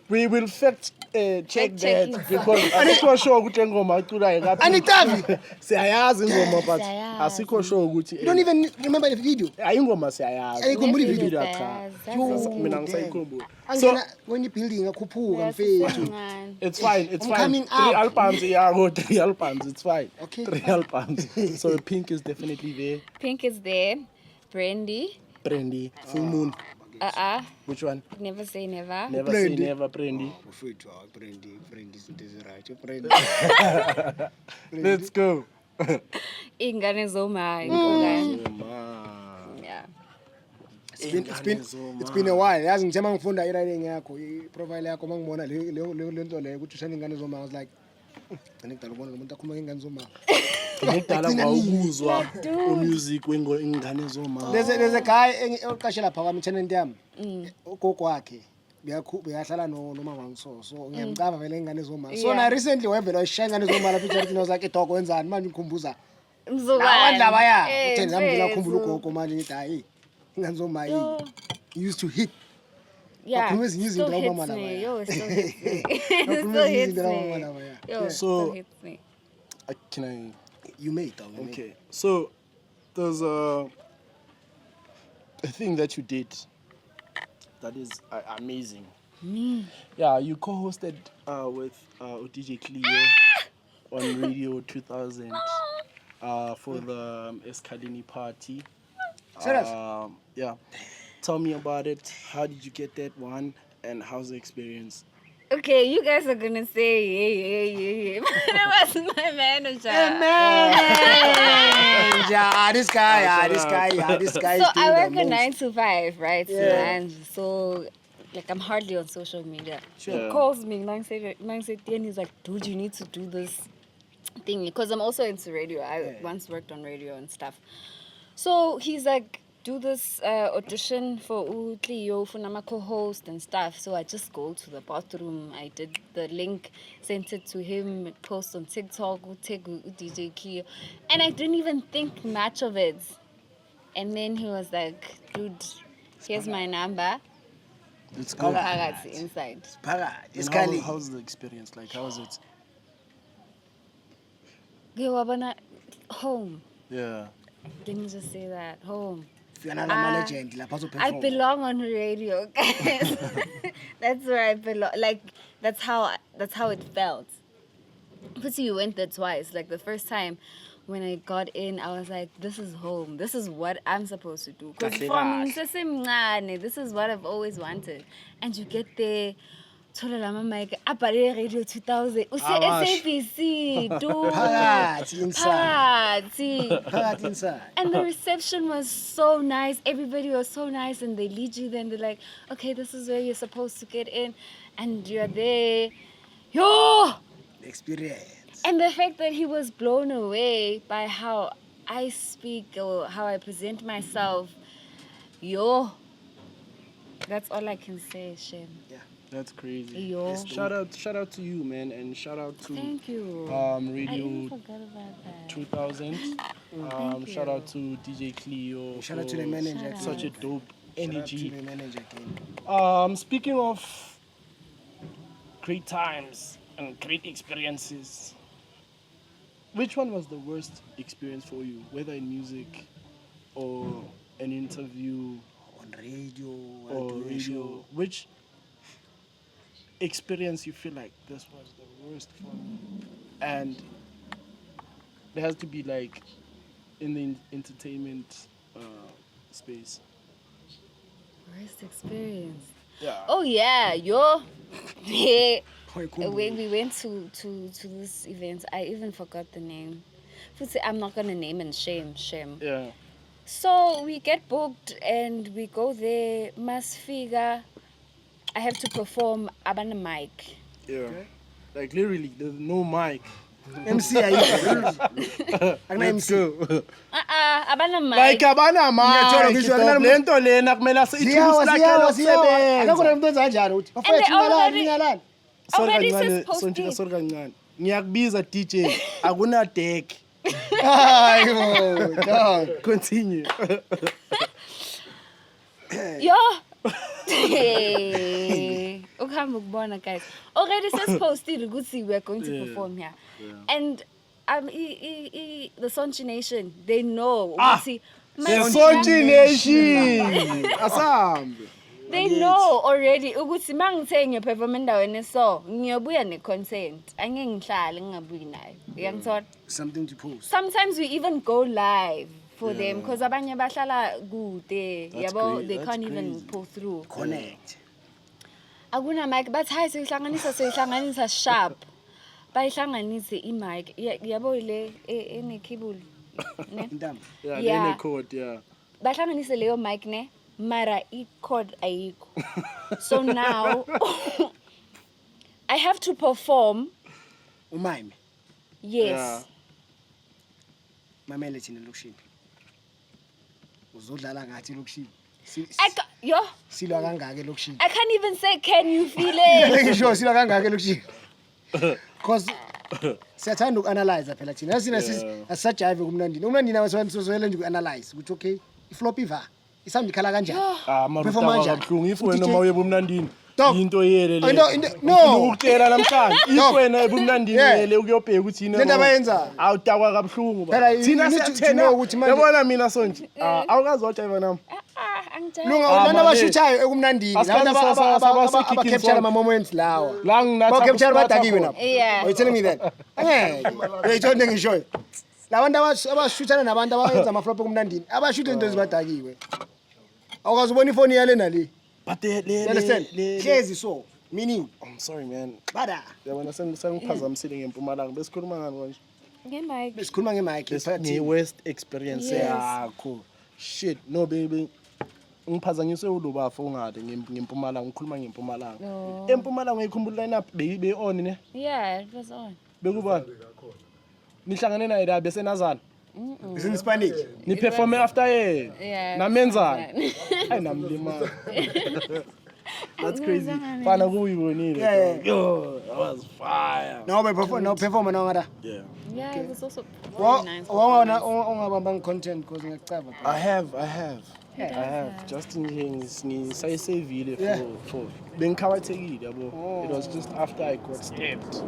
We will fact check that, because asikho sure ukuthi engoma iculayo kaphi. Anitavi. Siyayazi ingoma but asikho sure ukuthi. You don't even remember the video. Ayingoma siyayazi. Ayikhumbuli video cha. Mina ngisayikhumbula. So when you building akhuphuka mfethu. It's fine. 3 albums, 3 albums, it's fine. Okay. 3 albums. So Pink is definitely there. Pink is there. Brandy. Brandy, Full Moon. Which one? Never say never. Never say never, Brandy. Brandy is right. Let's go. Ingane zoma. Yeah. It's been a while. Yazi ngithe mangifunda i-writing yakho, i-profile yakho mangibona le nto leyo ukuthi ushaya ingane zoma. I was like, ngicela ngidala ubona umuntu akhuluma ngengane zoma. Ngidala ngawukuzwa umusic wengane zoma. There's a guy oqashela lapha kwami channel yami. Ugogo wakhe beyahlala noma wangiso. So ngiyamcava vele ingane zoma. So na recently wevela washaya ingane zoma lapha eCharity was like dog wenzani manje ngikhumbuza. Ndaba ya. Utheni nami ngilakhumbula ugogo manje ngithi hayi. Ingane zoma he used to hit. Yeah, still hits me. Still hits me. Yo, still hits me. Can I? You may, though. Okay. So, there's a thing that you did that is amazing. Me? Yeah, you co-hosted with DJ Cleo on Radio 2000 for the Escalini party. Serious? Yeah. Tell me about it. How did you get that one? And how's the experience? Okay, you guys are gonna say, yeah. That was my manager. This guy. So I work a 9 to 5, right? Yeah. And so, like, I'm hardly on social media. Sure. He calls me 9:30 and he's like, dude, you need to do this thing. Because I'm also into radio. I once worked on radio and stuff. So he's like, do this audition for Cleo, for my co-host and stuff. So I just go to the bathroom. I did the link, sent it to him, post on TikTok, take DJ Cleo. And I didn't even think much of it. And then he was like, dude, here's my number. Let's go. Inside. How's the experience? Like, how was it? Home. Yeah. Let me just say that. Home. I belong on radio, guys. That's where I belong. Like, that's how it felt. But you went there twice. Like, the first time when I got in, I was like, this is home. This is what I'm supposed to do. Because this is what I've always wanted. And you get there, Radio 2000. SABC, dude. inside. And the reception was so nice. Everybody was so nice, and they lead you. Then they're like, okay, this is where you're supposed to get in, and you're there. Yo! Experience. And the fact that he was blown away by how I speak or how I present myself. Yo! That's all I can say, Shem. Yeah. That's crazy. Yo. Shout out to you, man, and shout out to Thank you. Radio I even forgot about that. 2000. Shout out to DJ Cleo. Shout out to the manager. Such a dope energy. Shout out to the manager again. Speaking of great times and great experiences, which one was the worst experience for you, whether in music or an interview on radio or radio? Which experience you feel like this was the worst for me? And there has to be like in the entertainment space. Worst experience. Yeah. Oh yeah, yo. When we went to this event, I even forgot the name. I'm not gonna name and shame. Yeah. So we get booked and we go there. Masfiga. I have to perform Abana mic. Yeah. Okay. Like literally, there's no mic. MC Let's go. Abana mic. Like abana mic. Lento lena kumele already says posting. Sorry kancane. Ngiyakubiza DJ. Akuna deck. Hayo, dog. Continue. Yo. Ukuhamba ukubona guys. Already says posted ukuthi we're going to perform here. Yeah. And the Sonchi Nation, they know ukuthi the Sonchi Nation. Asambe. They know already ukuthi mangithe ngiyoperform endaweni so ngiyobuya ne-content angeke ngihlale ngingabuyi nayo. Uyangithola? Something to post. Sometimes we even go live for them because abanye bahlala kude yabo they can't even pull through connect akuna mic bathi hayi sihlanganisa sharp bayihlanganise i-mic yabo le ene cable ne intamba yeah code bahlanganise leyo mic ne mara i-cord ayikho so now I have to perform umime yes mamele thina lokushini uzodlala ngathi lokushini yo silwa kangaka lokushini I can't even say can you feel it ngisho silwa kangaka lokushini because siyathanda uku-analyze phela thina asina asisajive kumnandini awasizozwela nje uku-analyze ukuthi okay iflop iva isound ikhala kanjani performance kabuhlungu if wena noma uyeba umnandini into yele no ukutshela namhlanje if wena ebumnandini yele ukuyobheka ukuthi yini lento abayenza awutakwa kabuhlungu thina siyathena ukuthi manje yabona mina sonje awukazi wajive nami lana abashuthayo ekumnandini lana aba-capture ama-moments lawa ba-capture badakiwe nabo are you telling me that uyayithona into engishoyo labantu abashuthana nabantu abayenza amaflop ekumnandini abashutha into ezibadakiwe awukazi ubona ifoni yale nale but understand hlezi so meaning I'm sorry man bada yabona sengiphazamisile ngempumalanga besikhuluma ngani konje nge-mic besikhuluma nge-mic nge-worst experience yakho shit no baby ngiphazanyiswe ulubafo ungade ngempumalanga ngikhuluma ngempumalanga empumalanga ngikhumbula line up be-on ne yeah it was on bekubani nihlangane naye la bese nazana is in Spanish ni perform after ye namenzani hayi namlimala that's crazy fana kuyibonile yo that was fire no perform no ngada yeah it was also very nice ongabamba content because ngiyacaba I have just ngisayisevile for bengikhawathekile yabo it was just after I got stabbed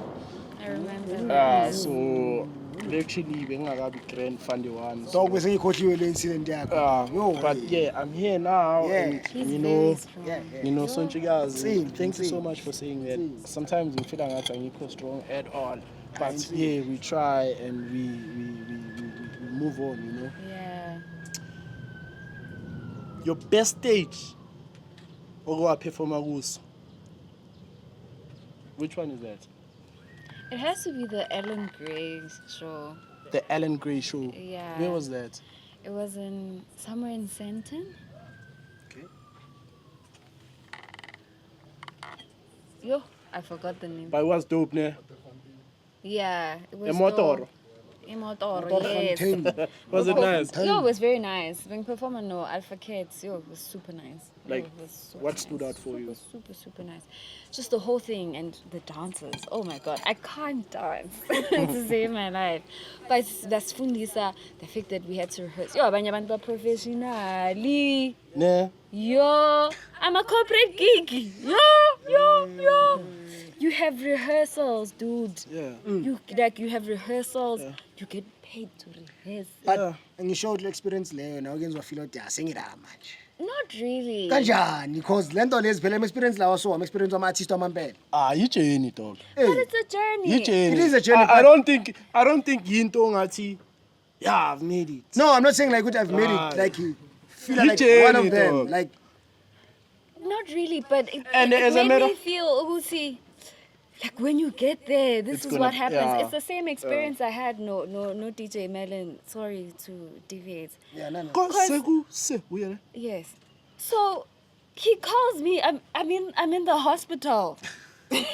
I remember so actually bengakabi grand fund one so bese ngikhohliwe le incident yakho but yeah I'm here now and you know Sonchikazi thank you so much for saying that sometimes we feel like I'm strong at all but yeah we try and we move on you know your best stage perform kuso which one is that? It has to be the Ellen Gray show. The Ellen Gray show? Yeah. Where was that? It was somewhere in Sandton. Okay. Yo, I forgot the name. But it was dope, ne? Yeah, it was Motoro. Imotoro, yes. Was it nice? Yo, it was very nice. When performing Alpha Kids, yo, it was super nice. Like, it was so what nice. stood out for you? Super nice. Just the whole thing and the dancers. Oh my God, I can't dance to save my life. But that's fundisa, the fact that we had to rehearse. Yo, abanye abantu ba professionally. Ne? Yo, I'm a corporate geek. Yo. You have rehearsals, dude. Yeah. You have rehearsals. Yeah. You get paid to rehearse. But ngisho le experience leyo na ukenzwa feel ukuthi asengila manje. Not really. Kanjani because lento lezi phela experience lawa so experience ama artist amampela. Yijeni dog. But it's a journey. Yijeni. It is a journey. I don't think yinto ngathi yeah I've made it. No, I'm not saying like I've made it like you feel like one of them dog. Like not really but it made me feel like when you get there, this is what happens. Yeah. It's the same experience I had. No, DJ Melon. Sorry to deviate. Yeah, no. Yes. So he calls me. I'm in the hospital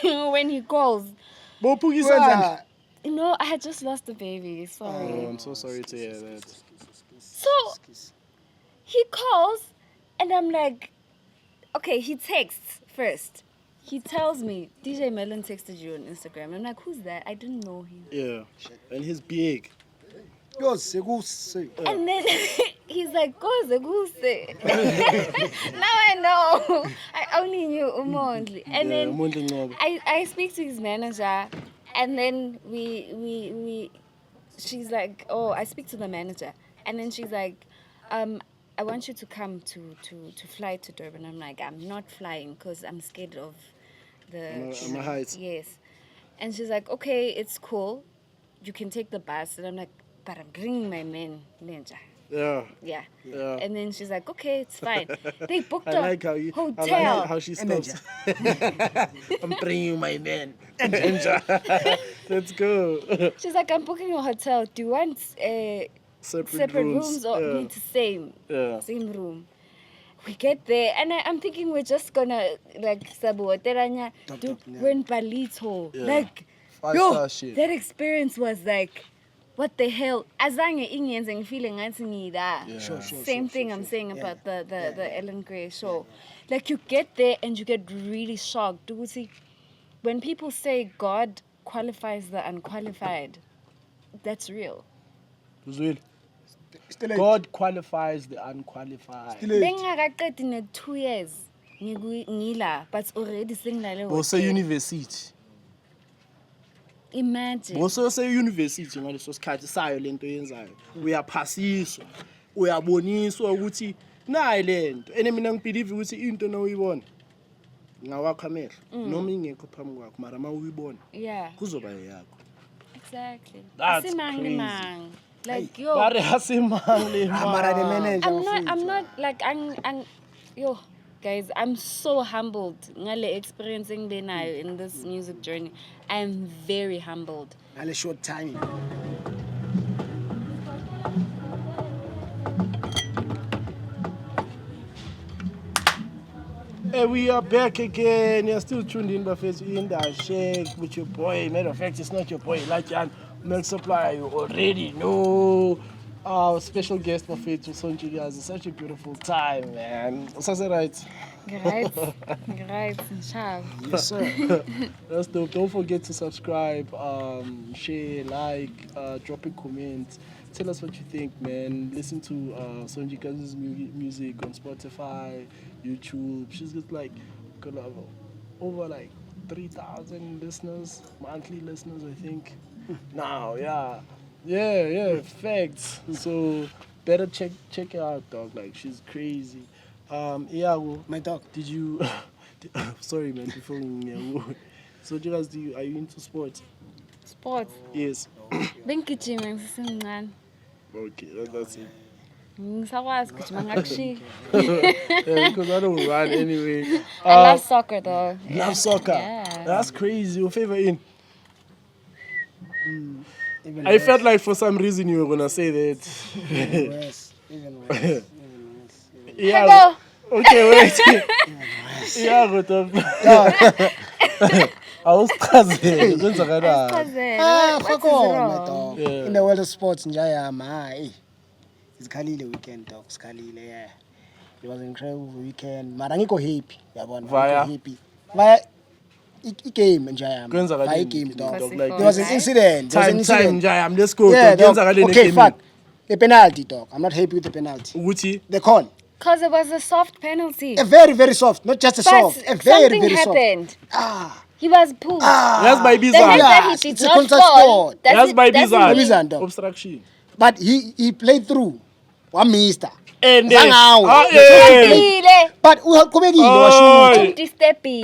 when he calls. You know, I had just lost a baby. Sorry. Oh, I'm so sorry to hear that. So he calls, and I'm like, okay. He texts first. He tells me, DJ Melon texted you on Instagram. I'm like, who's that? I didn't know him. Yeah, and he's big. And then he's like, now I know. I only knew Umondli. And then I speak to his manager, and then she's like, oh, I speak to the manager. And then she's like, I want you to come to fly to Durban. I'm like, I'm not flying because I'm scared of the heights. Yes. And she's like, okay, it's cool. You can take the bus. And I'm like, but I'm bringing my man, Lenja. Yeah. And then she's like, okay, it's fine. They booked I a like how you. hotel. I like how she stops. I'm bringing you my man. Let's go. She's like, I'm booking a hotel. Do you want separate rooms or need the same room? We get there, and I'm thinking we're just gonna like saboteranya. Dude, we're in Palito. Like, yo, that experience was like, what the hell? Azange ingenze feeling Sure. Same thing I'm saying about the Ellen Gray show. Like, you get there and you get really shocked. Do you see? When people say God qualifies the unqualified, that's real. God qualifies the unqualified. Bengakaqedi ne 2 years ngila, but already singilale. Bose university. Imagine. Bose university ngaleso sikhathi sayo lento yenzayo. Uyaphasiswa, uyaboniswa ukuthi nayi lento. Ene mina ngibelieve ukuthi into nawuyibona ngawakho amehlo noma ingekho phambi kwakho mara mawuyibona kuzoba yakho. Exactly. That's crazy. Like, yo, I'm not like yo guys, I'm so humbled ngale experiencing benayo in this music journey. I am very humbled. Ngale short time. Hey, we are back again. You're still tuned in, Buffett, in the shake with your boy. Matter of fact, it's not your boy, like Milk Supply. You already know. Our special guest, Buffett, Sonji, has such a beautiful time, man. What's that right? Right, Shav. Yes, sir. That's dope. Don't forget to subscribe, share, like, drop a comment. Tell us what you think, man. Listen to Sonjika's music on Spotify, YouTube. She's got over 3,000 listeners, monthly listeners, I think. Now, yeah, facts. So better check her out, dog. Like, she's crazy. My dog. Did you? Sorry, man. Before so, guys, are you into sports? Sports. Yes. Bengigijima ngisemncane. Okay, that's it. Ngisakwazi ukugijima ngakushika. Yeah, because I don't run anyway. I love soccer though. Love soccer. Yeah. That's crazy. Your favorite in? I felt like for some reason you were gonna say that. Even worse. Yeah. Okay, wait. Yeah, good. I was cousin. Fuck all, my dog. In the world of sports, it's Khalile weekend, dog. Khalile, yeah. It was an incredible weekend. Marangiko happy. Happy. Via game, Njayama. Via game, dog. There was an incident. Time, Njayama. Let's go. Yeah, okay, fuck. A penalty, dog. I'm not happy with the penalty. Uchi? The call. Because it was a soft penalty. A very, very soft. Not just a soft. A very, very soft. Something happened. He was pulled. That's by The Bizarre. fact that he did It's a not contact fall. sport. That's by Bizarre. Bizarre, dog. Obstruction. But he played through. One mister. And But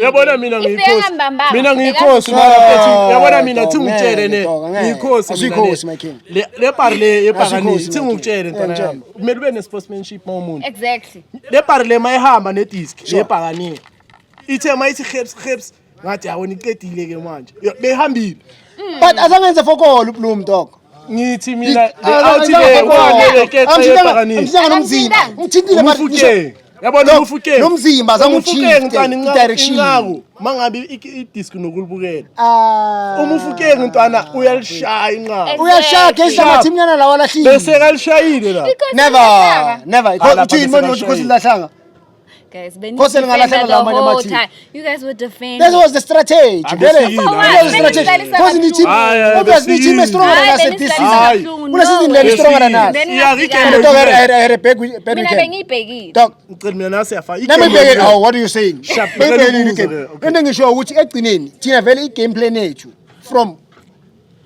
yabona mina ngiyikhosi mina ngiyikhosi yabona mina thingutshele ne ngiyikhosi my king. le parle epakani Asikhosi, thingutshele my king. ntwana yami kumele ube ne sportsmanship mawumuntu Exactly. le parle mayihamba ne disc epakani ithe mayithi kheps ngathi yawona iqedile ke manje behambile But azangenze fokolo uBloom dog. ngithi mina awuthi le kwakekethe epakani Ngithintile umfuke yabona umfuke nomzimba umfuke ngintwana direction. inqaku mangabe idisc nokulibukela umfuke ngintwana uyalishaya inqaku Uyashaya ngehlanga thimnyana lawa lahlile. bese kalishayile la Never. Uthi manje ukuthi lahlanga. Guys, when Kose you defended ngingalahlela the la amanye whole amateam. time, you guys were defending. That was the strategy. Abesikile. That was the strategy. Because the team, obviously the team is stronger than us this season. Kuna season le stronger than us. The dog had a big weekend. Dog. ngicela mina nasiyafa Let me beg you. What are you saying? Sharp. Into ngisho ukuthi egcineni thina vele i-game plan yethu from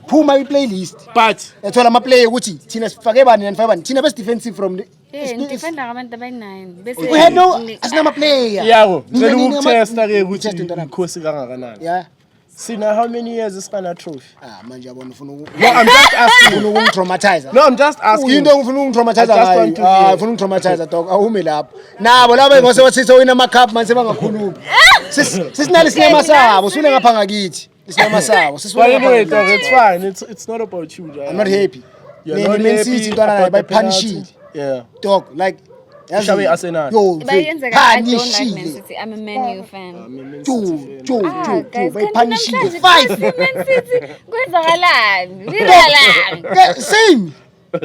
phuma i-playlist. but Ethola ama-player ukuthi thina sifake bani and bani. Thina best defensive from the defend abantu abayi-9. We had no asinama player. yabo ngicela ukutesta ke ukuthi ikhosi kangakanani Yeah. Sina, how many years is Spana trophy? Manje yabona ufuna No, I'm just asking. ufuna ukungitraumatize. No, I'm just asking. Into ufuna ukungitraumatize I just want to hear. ufuna ukungitraumatize dog. Awume lapho. Nabo laba ngose wathitha wina ama cup manje bangakhulumi. Sisinali sinema sabo, sule ngapha ngakithi. Sinema sabo. But anyway, dog, it's fine. It's not about you. I'm not happy. You're not happy about the penalty? penalty. Yeah. Dog, like Shawe Arsenal. Yo, But I don't like Man City. I'm a Man U fan. Guys, they punish you. Man Fight. City. Kwenzakalani? Lilalani? Same.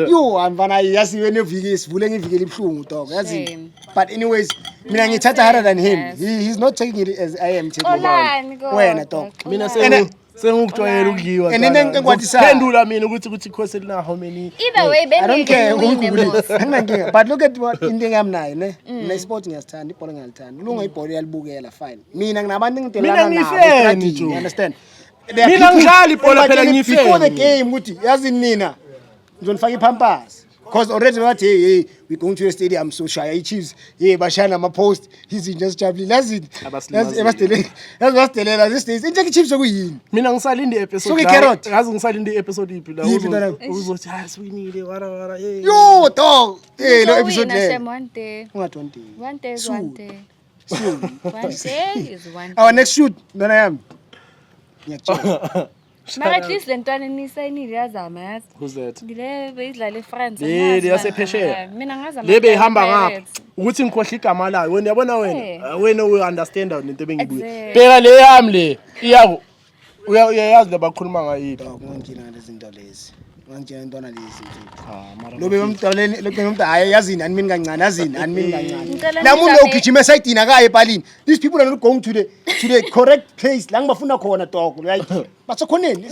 Yo, mfana yazi wena eviki sivule ngiviki libhlungu dog. Yazi. Same. But anyways, mina ngithatha harder than him. Yes. He's not taking it as I am taking it. Go. Wena dog. Mina sengukujwayela ukudliwa. And then enkwatisa. Phendula mina ukuthi khosi lina how many. Either way, I don't care. win the most. Anginankinga. But look at what into ngami nayo ne. Mina sport ngiyasithanda, ibhola ngiyalithanda. Ulunga ibhola yalibukela fine. Mina nginabantu ngitelana nabo. You understand? Mina ngidlala ibhola phela ngiyifeni. Before the game uthi yazi nina ngizonifaka iPampers. Because already bathi hey we going to a stadium so shaya iChiefs bashana ama post he's just jabulile lazini yasidelela these days into iChiefs okuyini mina ngisalinde episode ngazi ngisalinde episode iphi la uzothi ha siwinile wara hey yo dog lo episode le one day ungathi one day is one day is one day. Our next shoot ntwana yami ngiyakutshela Mara at least lentwana nisayinile yazama yazi. Who's that? Ngile beyidlala eFrance. Le yasephesheya. Mina ngazama. Le behamba ngapha. Ukuthi ngikhohle igama layo. Wena yabona wena we understand into bengibuye. Bheka le yami le. Iyako. Uyayazi labakhuluma ngayiphi. Ngangina lezi zinto lezi. Ngangina intwana lezi nje. Lobe umntu hayi yazini ani mini kancane yazini ani mini kancane. Namuntu ogijima esayidina kaye epalini. These people are not going to the correct place la ngibafuna khona dog right. Basokhoneni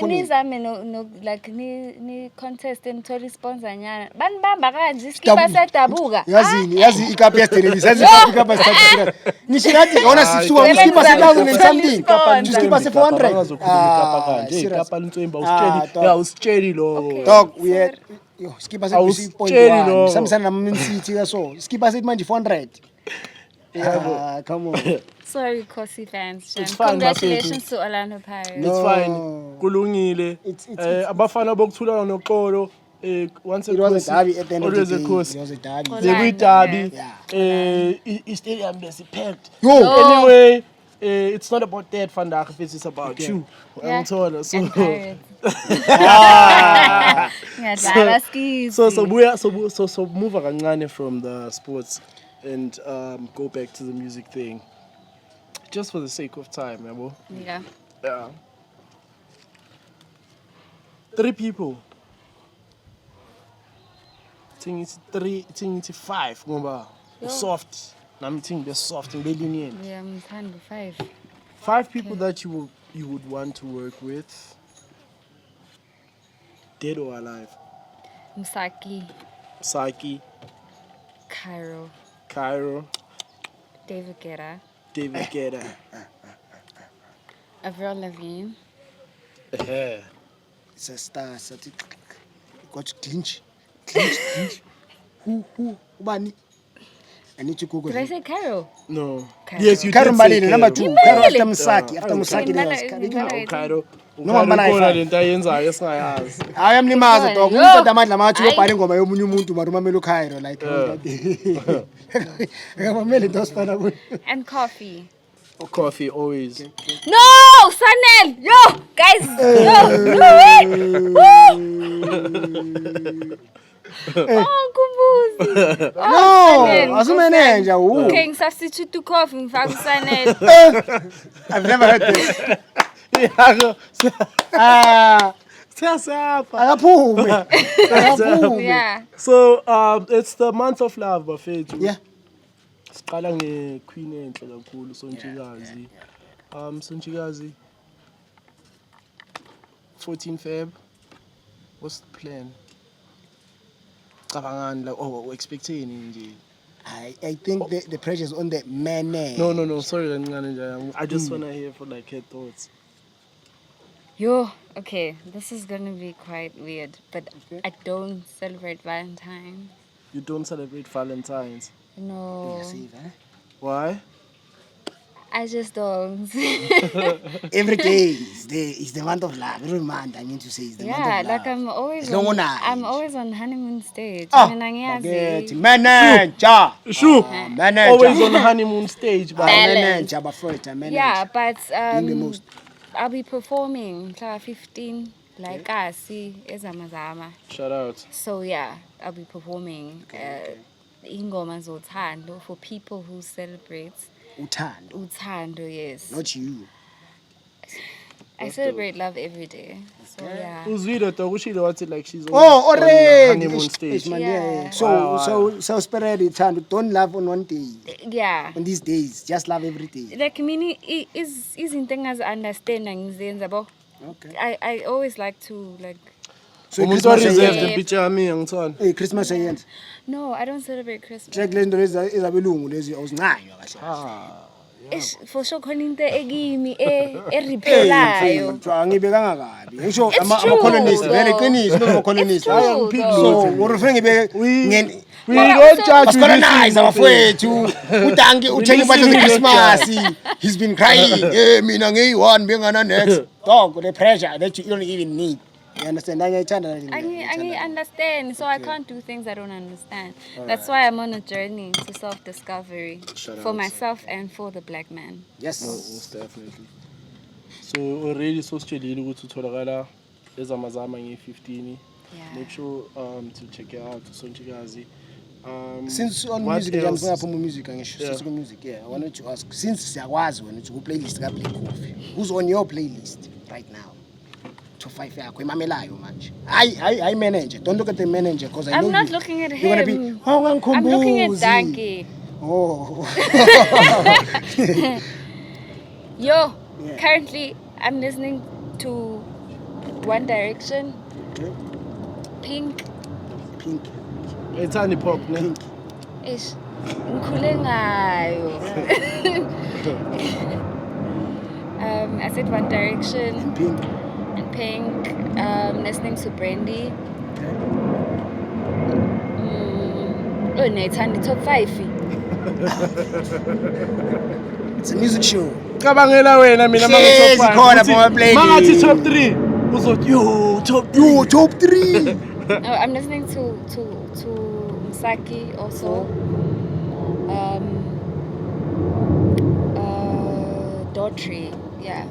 nizame no like ni contest nithola sponsor nyana banibamba kanje iskipa sadabuka yazi ikapi yasiterelisa yazi ikapi sadabuka nishingathi ngona sisuka iskipa se1000 and something iskipa se 400 ikapa lintsemba usitsheli lo dog we had yo iskipa se 3.1 samsana na Man City kaso iskipa se manje 400 yeah come on. Sorry, Kosi fans. It's fine, congratulations to Orlando Pirates. It's fine. Kulungile. Abafana bokuthula noxolo. Once it was a derby at the end of the day. It was a derby. The derby. Stadium is packed. Anyway, it's not about that, Vandag. It's about you. I'm told. So move kancane from the sports and go back to the music thing. Just for the sake of time, yabo. Yeah. 3 people. Think it's 5 ngoba soft. Nami think they're soft and lenient. Yeah, I'm 5. 5 people that you would want to work with. Dead or alive? Msaki. Cairo. David Guetta. Avril Lavigne. It's a star. Got clinch. Who? Ubani? I need to Google. Did I say Cairo? No. Cairo. Yes, you Cairo did say Malini, number 2. Cairo after Msaki. After Msaki. Cairo. No mbana lento ayenzayo esingayazi. I am limaza dog. Umuntu amandla amathi ubhale ingoma yomunye umuntu marumamelo Cairo like ngamamele dosifana kuyo. And coffee. Coffee always. No, Sanel. Yo, guys. Oh, kumbuzi. No, asumenenja who? Okay, substitute to coffee ngifaka Sanel. I've never heard this. Yeah. So it's the month of love, Bafethu. Yeah. Siqala ngequeen enhle kakhulu Sontshikazi. Sontshikazi 14 Feb. What's the plan? Cabangani like expecting nje. I think the pressure is on the man. No, sorry I just want to hear for like her thoughts. Yo, okay, this is gonna be quite weird, but I don't celebrate Valentine's. You don't celebrate Valentine's? No. Why? I just don't. Every day is the month of love. Every month, I mean to say, is the month of love. Like I'm always on honeymoon stage. Oh, Mina forget ngiyazi. it. Manager. Sure. Manager. Always on the honeymoon stage, but Manager, but for it, manager. Yeah, but Doing the most. I'll be performing 15 like Asi ezamazama. shout out. So yeah, I'll be performing ingoma zothando for people who celebrate uthando, yes. Not you. I celebrate love every day. So yeah. Uzwile dog ushilo wathi like she's on already. honeymoon stage. Yeah. So spread it and don't love on one day. Yeah. On these days, just love every day. Like mini is izinto engazi-understanda ngizenza yabo. Okay. I always like to like. So Umuntu reserve the picture yami ngithona. Hey, Christmas again. No, I don't celebrate Christmas. Check le zinto lezi ezabelungu lezi awuzinqanywa kahle. For sure khona into ekimi erepelayo. Angibekanga kabi. Ngisho ama-colonists vele iqiniso ama-colonists. Hayi angiphiki So urefere ngibeke We don't judge you. Colonize abafowethu. Utanki uthenga impahla zeChristmas. He's been crying. Eh mina ngiyi-one bengana next. Dog, the pressure that you don't even need. You understand? I understand, so I can't do things I don't understand. That's why I'm on a journey to self-discovery for myself and for the black man. Yes. Most definitely. So already sositshelile ukuthi utholakala ezamazama nge-15. Make sure to check it out Sonchikazi. Since on music ngiyamfuna phuma music angisho since ku music I wanted to ask since siyakwazi wena ukuthi ku playlist ka Black Coffee who's on your playlist right now? To 5 yakho imamelayo manje. I manager. Don't look at the manager because I know I'm not looking at him. You're going to be I'm looking at Danky. Oh. Currently I'm listening to One Direction. Okay. Pink. It's honey pop, ne? Pink. Ish. Ngikhule ngayo. I said One Direction. And Pink. Listening to Brandy. Oh, Nathan, top 5. It's a music show. Cabangela wena mina mangi top 5. Mangathi top 3. Uzothi top 3. I'm listening to Msaki also. Daughtry, yeah.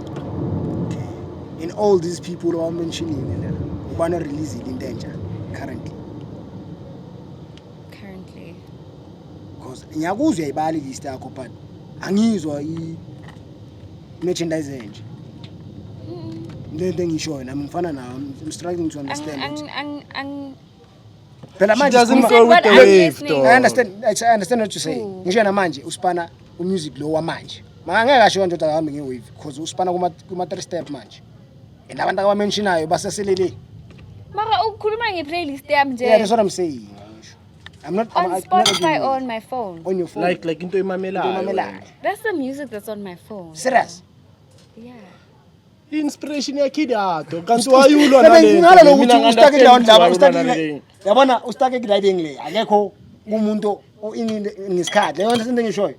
In all these people who are mentioning, who are not releasing in danger currently. Because ngiyakuzwa uyayibala list yakho but angizwa merchandise enje. Lento engishoyo nami ngifana nawe. I'm struggling to understand. Phela manje doesn't go with the wave though. I understand what you say. Ngisho namanje uspana umusic lo wamanje. Mangeke kasho nje ukuthi ahambe ngewave because uspana kuma 3 step manje. And abantu abamentionayo baseselele. Mara ukhuluma ngeplaylist yami nje. Yeah, that's what I'm saying. I'm not on Spotify or on my phone. On your phone. Like into imamelayo. That's the music that's on my phone. Serious? Yeah. Inspiration yakhe dato kanti wayulwa nalento. Ngala lokuthi ustake down lapha ustake. Yabona ustake gliding le akekho umuntu ngesikhathi. Leyo into engishoyo.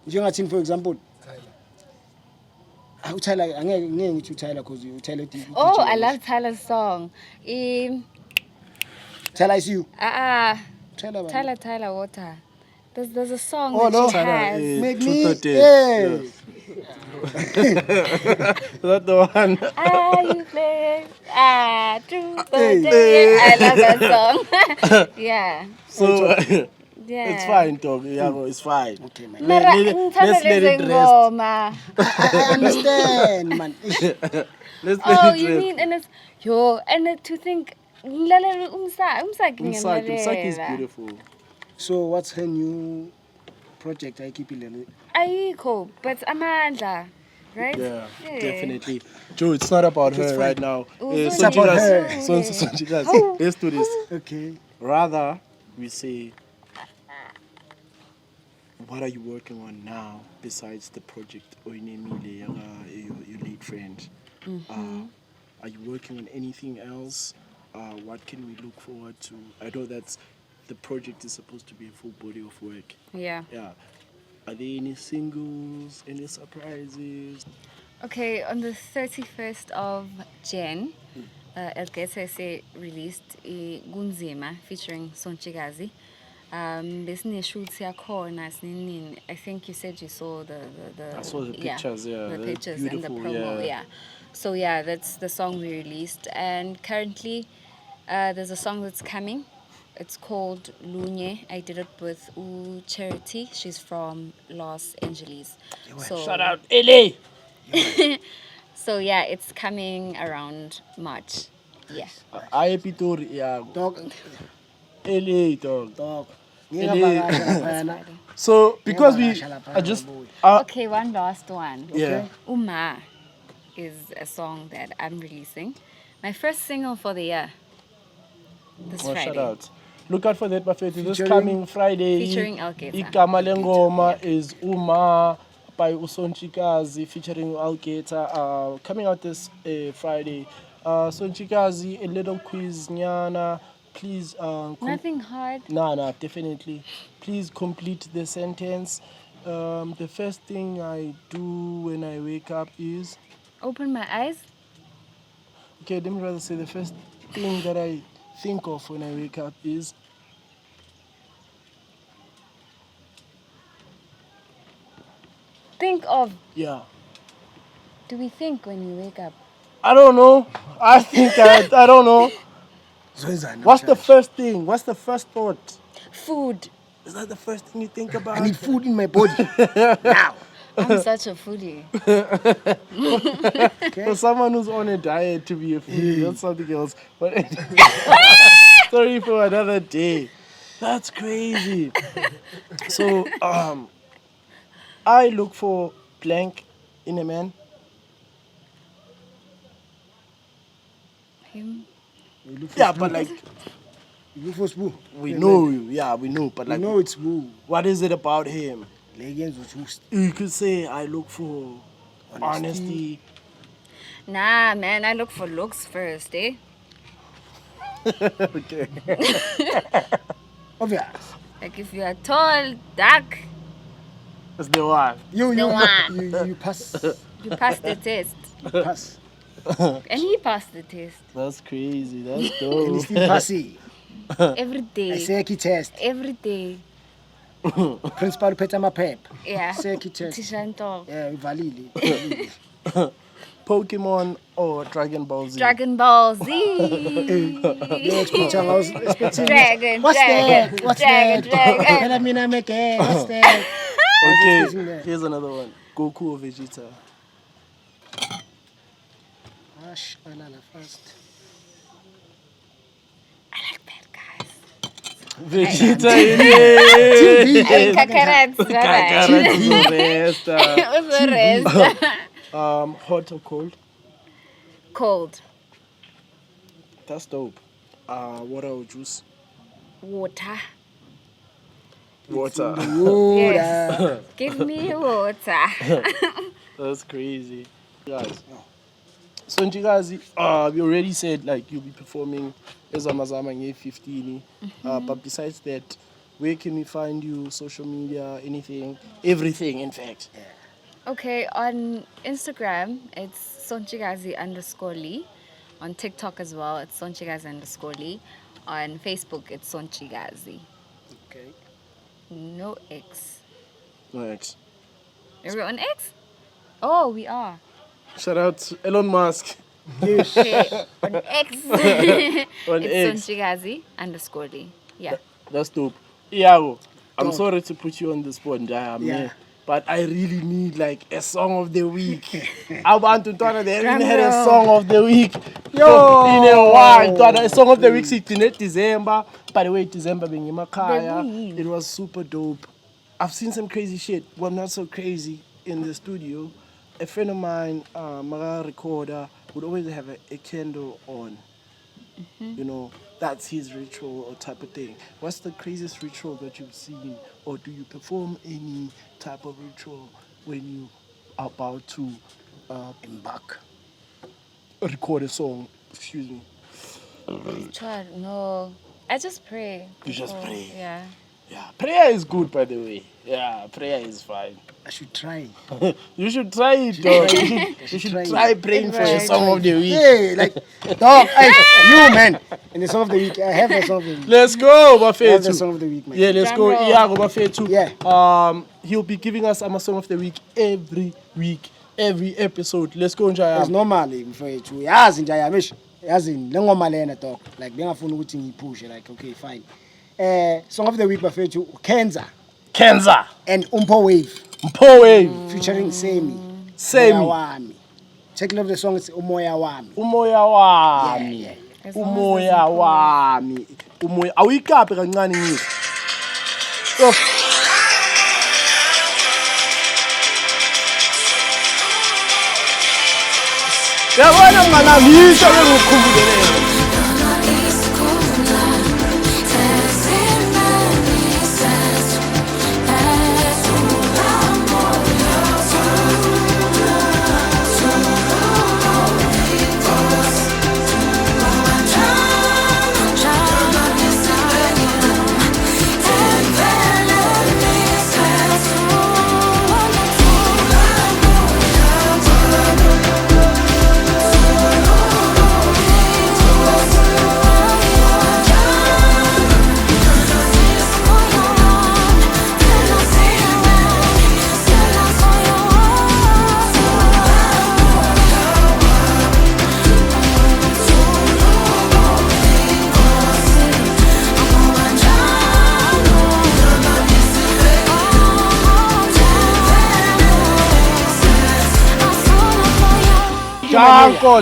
Njengathini for example. Tyler, angeke ngithi Tyler because you Tyler. Oh, I love Tyler's song. Tyler is you. Tyler Water. There's a song that she has. Make me. Yeah. That's the one. You play. Truth or dare. I love that song. Yeah. So. Yeah. It's fine, dog. It's fine. Okay, man. Let's let it rest. I understand, man. You mean and to think Umsaki is beautiful. So what's her new project? I keep it. Ayikho, but Amanda, right? Yeah, definitely. Joe, it's not about her right now. It's about her. Let's do this. Okay. Rather, we say, what are you working on now besides the project Oinemile, your late friend? Are you working on anything else? What can we look forward to? I know that the project is supposed to be a full body of work. Yeah. Yeah. Are there any singles, any surprises? Okay, on the 31st of Jan, El Getse released Gunzima featuring Sonchigazi. Shoots I think you said you saw the I saw the pictures, yeah. the They're pictures and the beautiful, promo, yeah. yeah. So yeah, that's the song we released, and currently there's a song that's coming. It's called Lunye. I did it with Charity. She's from Los Angeles. So Shout out LA! so yeah, it's coming around March. Yeah. I Pitori, yeah. Dog, LA, dog. dog. Ele- Friday. So, because we, I just, Okay, one last one. yeah. Uma is a song that I'm releasing. My first single for the year. This Well, Friday. shout out. Look out for that, Buffett. This Featuring- coming Friday. Featuring Algeta. Igama lengoma is Uma by Usonchikazi featuring Algeta. Coming out this Friday. Sonchikazi, a little quiz, Nyana. Please. Nothing hard. Nah, definitely. Please complete the sentence. The first thing I do when I wake up is. Open my eyes. Okay, let me rather say the first thing that I think of when I wake up is. Think of. Yeah. Do we think when you wake up? I don't know. I think I don't know. What's the first thing? What's the first thought? Food. Is that the first thing you think about? I need food in my body. Now. I'm such a foodie. For someone who's on a diet to be a foodie, that's something else. But sorry for another day. That's crazy. So I look for blank in a man. Him. Yeah, but like You for spoo. we know you. Yeah, we know. But You like, know it's boo. what is it about him? Legends with host. You could say I look for honesty. Nah, man, I look for looks first, eh? Okay. Obvious. Like if you are tall, dark, That's the one. The one. You pass. you pass the test. Pass. And he passed the test That's crazy. That's And it's dope. still passy. every I day. say test. Every day. Principal peta mapep. Yeah. Seki test. Tishanto. Yeah, uvalile. Pokemon or Dragon Ball Z? Dragon Ball Z. Dragon, What's dragon, that? What's dragon, that? dragon. Tell me now, make it. What's that? Okay, here's another one. Goku or Vegeta? Ash, banana first. I like bad guys. Vegeta, And Kakarats, right? Kakarot. The rest. Hot or cold? Cold. That's dope. Water or juice? Water. Water. Yes. Give me water. That's crazy. Guys. So Njikazi, we already said like you'll be performing Ezamazama in 15. But besides that, where can we find you? Social media, anything, everything, in fact. Okay, on Instagram, it's sonchigazi_Lee. On TikTok as well, it's sonchigazi_Lee. On Facebook, it's sonchigazi. Okay. No X. Right. Are we on X? Oh, we are. Shout out to Elon Musk. Okay, on X. On it's X. sonchigazi_Lee. Yeah. That's dope. Iago, I'm sorry to put you on the spot, Njaya, Yeah. man, but I really need like a song of the week. I want to talk they haven't had a song of the week. Yo! In a while. Twana, a song of the week in December. By the way, December being in Makaya. Baby. It was super dope. I've seen some crazy shit. Well, not so crazy in the studio. A friend of mine, Mara Recorder, would always have a candle on. You know, that's his ritual or type of thing. What's the craziest ritual that you've seen, or do you perform any type of ritual when you are about to embark, record a song? Excuse me. No. I just pray. You just before- pray? Yeah. Yeah, prayer is good, by the way. Yeah, prayer is fine. I should try. You should try it, dog. You should try praying for the song of the week. Hey, like, dog, you, man. In the song of the week, I have the song of the week. Let's go, I have the Bafetu. song of the week, man. Yeah, let's go. Iago Bafetu. Yeah. He'll be giving us a song of the week every week, every episode. Let's go, Njaya. It's normally mfowethu. Yazi Njaya mish. Yazi lengoma lena dog. Like bengafuna ukuthi ngipushe like okay, fine. Song of the week bafethu Kenza and Umpo Wave. Mpo Wave Featuring Semi. Semi. Wami. Check love the song, it's Umoya Wami. Umoya wami. Yeah. Umoya wami. Umoya. Awuyikapi kancane ngizwe. Yabona mngana ngisho ngikukhumbulela.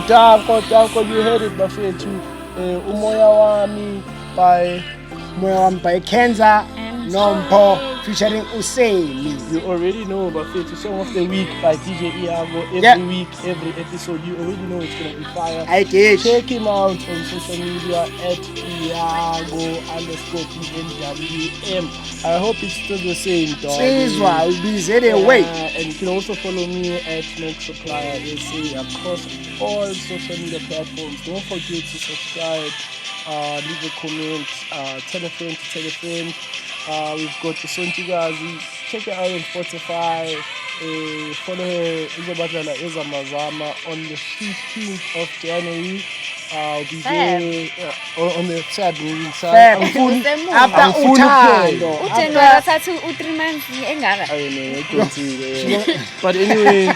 Danko, you heard it, Bafetu. Umoya wami by Kenza Nompo featuring Usemi. You already know, Bafetu. Song of the week by DJ Iago. Every week, every episode, you already know it's gonna be fire. I did. Check him out on social media at Iago_PNWM. I hope it's still the same, dog. We'll be anyway. And you can also follow me at Next Supplier SA across all social media platforms. Don't forget to subscribe, leave a comment, tell a friend to tell a friend. We've got the Sontigazi. Check her out on Spotify. Follow her Izabadala Ezamazama on the 15th of January. I'll be there on the third meeting. After Utando. But anyway,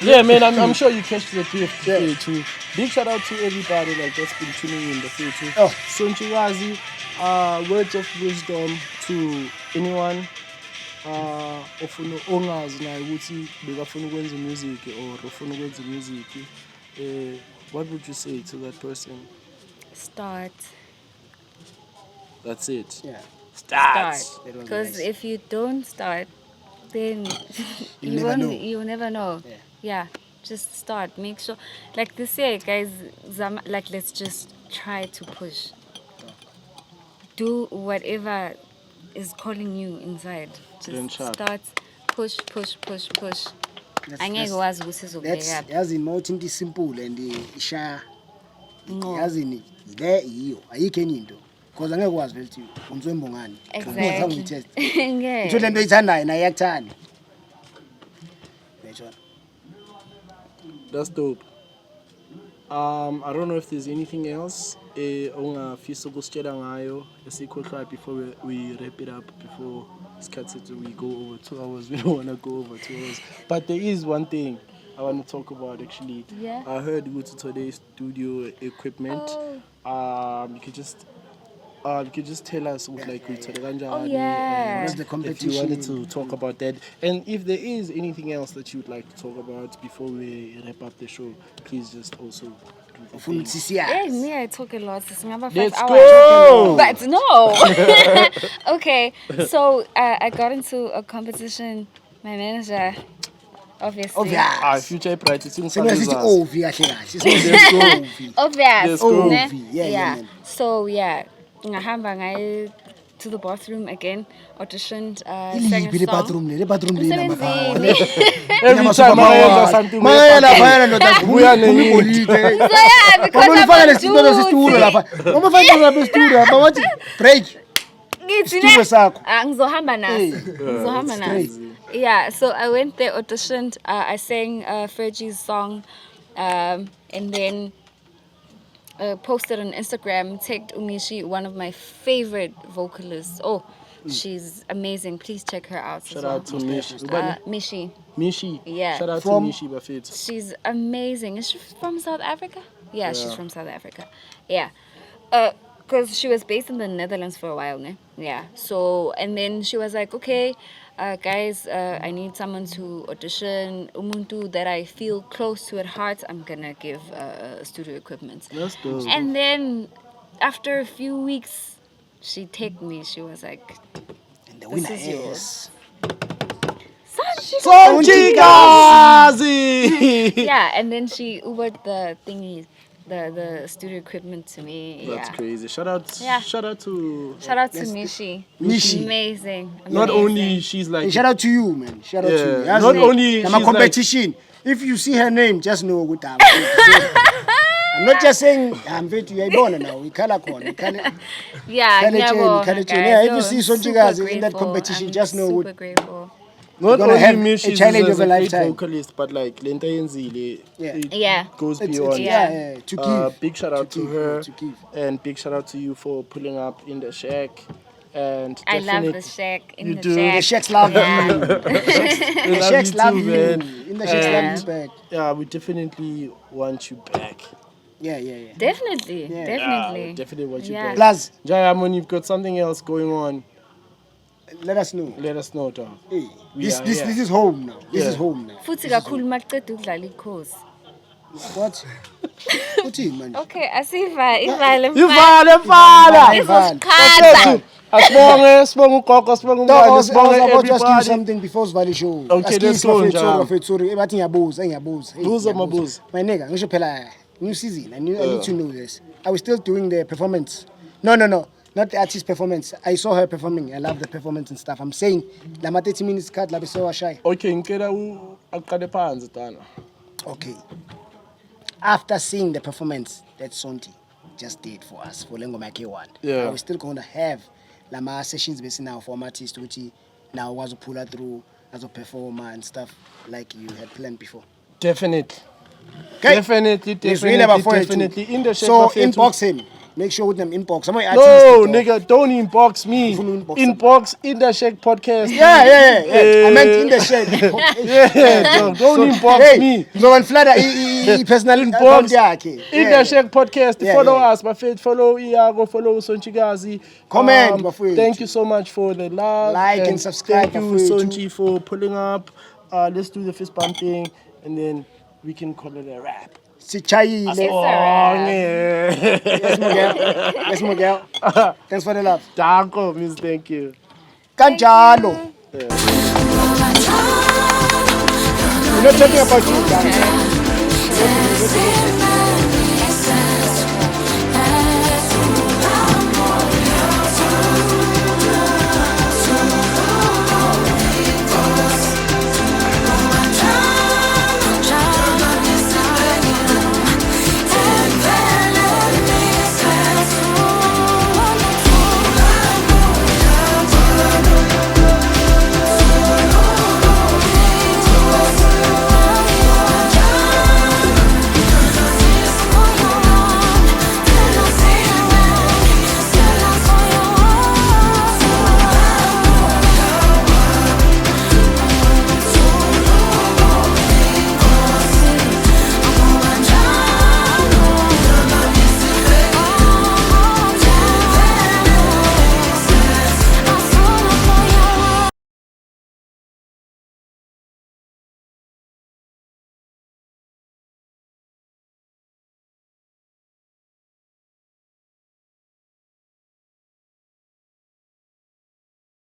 yeah, man, I'm sure you catch the drift too. Big shout out to everybody that's been tuning in the future. Sontigazi, words of wisdom to anyone. Ofuna ongazi naye ukuthi bekafuna ukwenza music or ufuna ukwenza music. What would you say to that person? Start. That's it. Yeah. Start. Because if you don't start, then you'll never know. Yeah. Just start. Make sure. Like this year, guys, let's just try to push. Do whatever is calling you inside. Just start. Push. Angeke wazi ukuthi izokubeka. Yazi mawuthi into simple and ishaya. Yazi ni le iyo ayikho enye into. Because angeke wazi vele ukuthi umzwembo ngani. Exactly. Ngeke. Utho lento oyithandayo naye yakuthanda. That's dope. I don't know if there's anything else ongafisa ukusitshela ngayo esikhohlwayo before we wrap it up, before we go over 2 hours. We don't want to go over 2 hours, but there is one thing I want to talk about actually. Yeah. I heard with today's studio equipment. You could just tell us what what the competition. If you wanted to talk about that, and if there is anything else that you would like to talk about before we wrap up the show, please just also. Yeah, I talk a lot. Let's go. But no. Okay, so I got into a competition. My manager, obviously. Future bright. It's in Obvious. Yeah. So yeah, ngahamba to the bathroom again, auditioned, sang a song. Every time I something break. Isitulo sakho. Ngizohamba naso. Yeah, so I went there, auditioned, I sang Fergie's song, and then posted on Instagram, tagged Umishi, one of my favorite vocalists. Oh, she's amazing. Please check her out. Shout out to Mishi. Mishi. Yeah. Shout out to Mishi Buffett. She's amazing. Is she from South Africa? Yeah, she's from South Africa. Yeah. Because she was based in the Netherlands for a while, ne? Yeah. So, and then she was like, okay, guys, I need someone to audition. Umuntu that I feel close to at heart, I'm gonna give studio equipment. That's dope. And then after a few weeks, she tagged me. She was like, And the winner is Sonchikazi. yeah, and then she Ubered the thingy, the studio equipment to me. That's yeah. crazy. Shout out to Shout out to Mishi. Amazing. Not only she's like And shout out to you, man. Shout out to you. not only I'm she's a competition. If you see her name, just know what I'm not just saying I'm very to born now. We color corn. Yeah, If you see Sonchikazi in that competition, just know super what. grateful. not gonna only have me, a she's challenge of a a great lifetime. vocalist, but like Lenta Yenzile, Yeah. goes It's, beyond. yeah, to give. Big shout out to her, To give. and big shout out to you for pulling up in the shack. And I love the definitely- shack in you the do. shack. The Shacks love Yeah. you. we The love Shacks you love too, you. man. In the Shacks love you back. Yeah, we definitely want you back. Yeah. Definitely. Yeah. Definitely. We definitely want you Yeah. back. Plus, Jayamon, you've got something else going on. let us know. Let us know, dog. Hey, We this are this here. this is home now. This Yeah. is home now. Futhi kakhulu maqeda ukudlala ikhosi. What? Uthini manje? Okay, asiva ivale Ivale mfana. Izosikhaza. Sibonge ugogo, sibonge No, I umngane, was sibonge about to ask you everybody. something before Sivali show. Okay, Ask let's you go, Bafethu, Njam. Bafethu, bathi ngiyabuza. Hey, Buza, ngiyabuza. mabuza. My nigga, ngisho phela new season. I need to know this. Are we still doing the performance? No. Not the artist performance. I saw her performing. I love the performance and stuff. I'm saying, lama 30 minutes cut, labi so shy. Okay, ngicela aqale phansi tana. Okay. After seeing the performance that Sonti just did for us, for Lengoma K1, Yeah. are we still going to have lama sessions based now for artists which now was to pull her through as a performer and stuff like you had planned before? Definitely. Okay. Definitely. In the shape So of it. inbox him. Make sure with them inbox. Some No, artists, nigga, don't inbox me. Ufuna inbox Inbox in the Shake podcast. Yeah. I meant in the shape. Yeah, don't inbox me. So when flatter, personal Inbox yakhe. in the Shake podcast. Yeah, Follow yeah. us, Buffett. Follow Iago. Follow Sonchikazi. Comment, Buffett. Thank you so much for the love. Like and subscribe, Thank you, Buffett. Sonchi, for pulling up. Let's do the fist bump thing, and then we can call it a wrap. Sichayile. It's a wrap. Yes, Miguel. Thanks for the love. Danko, Miss. Thank you. Kanjalo. We're not talking about you, guys.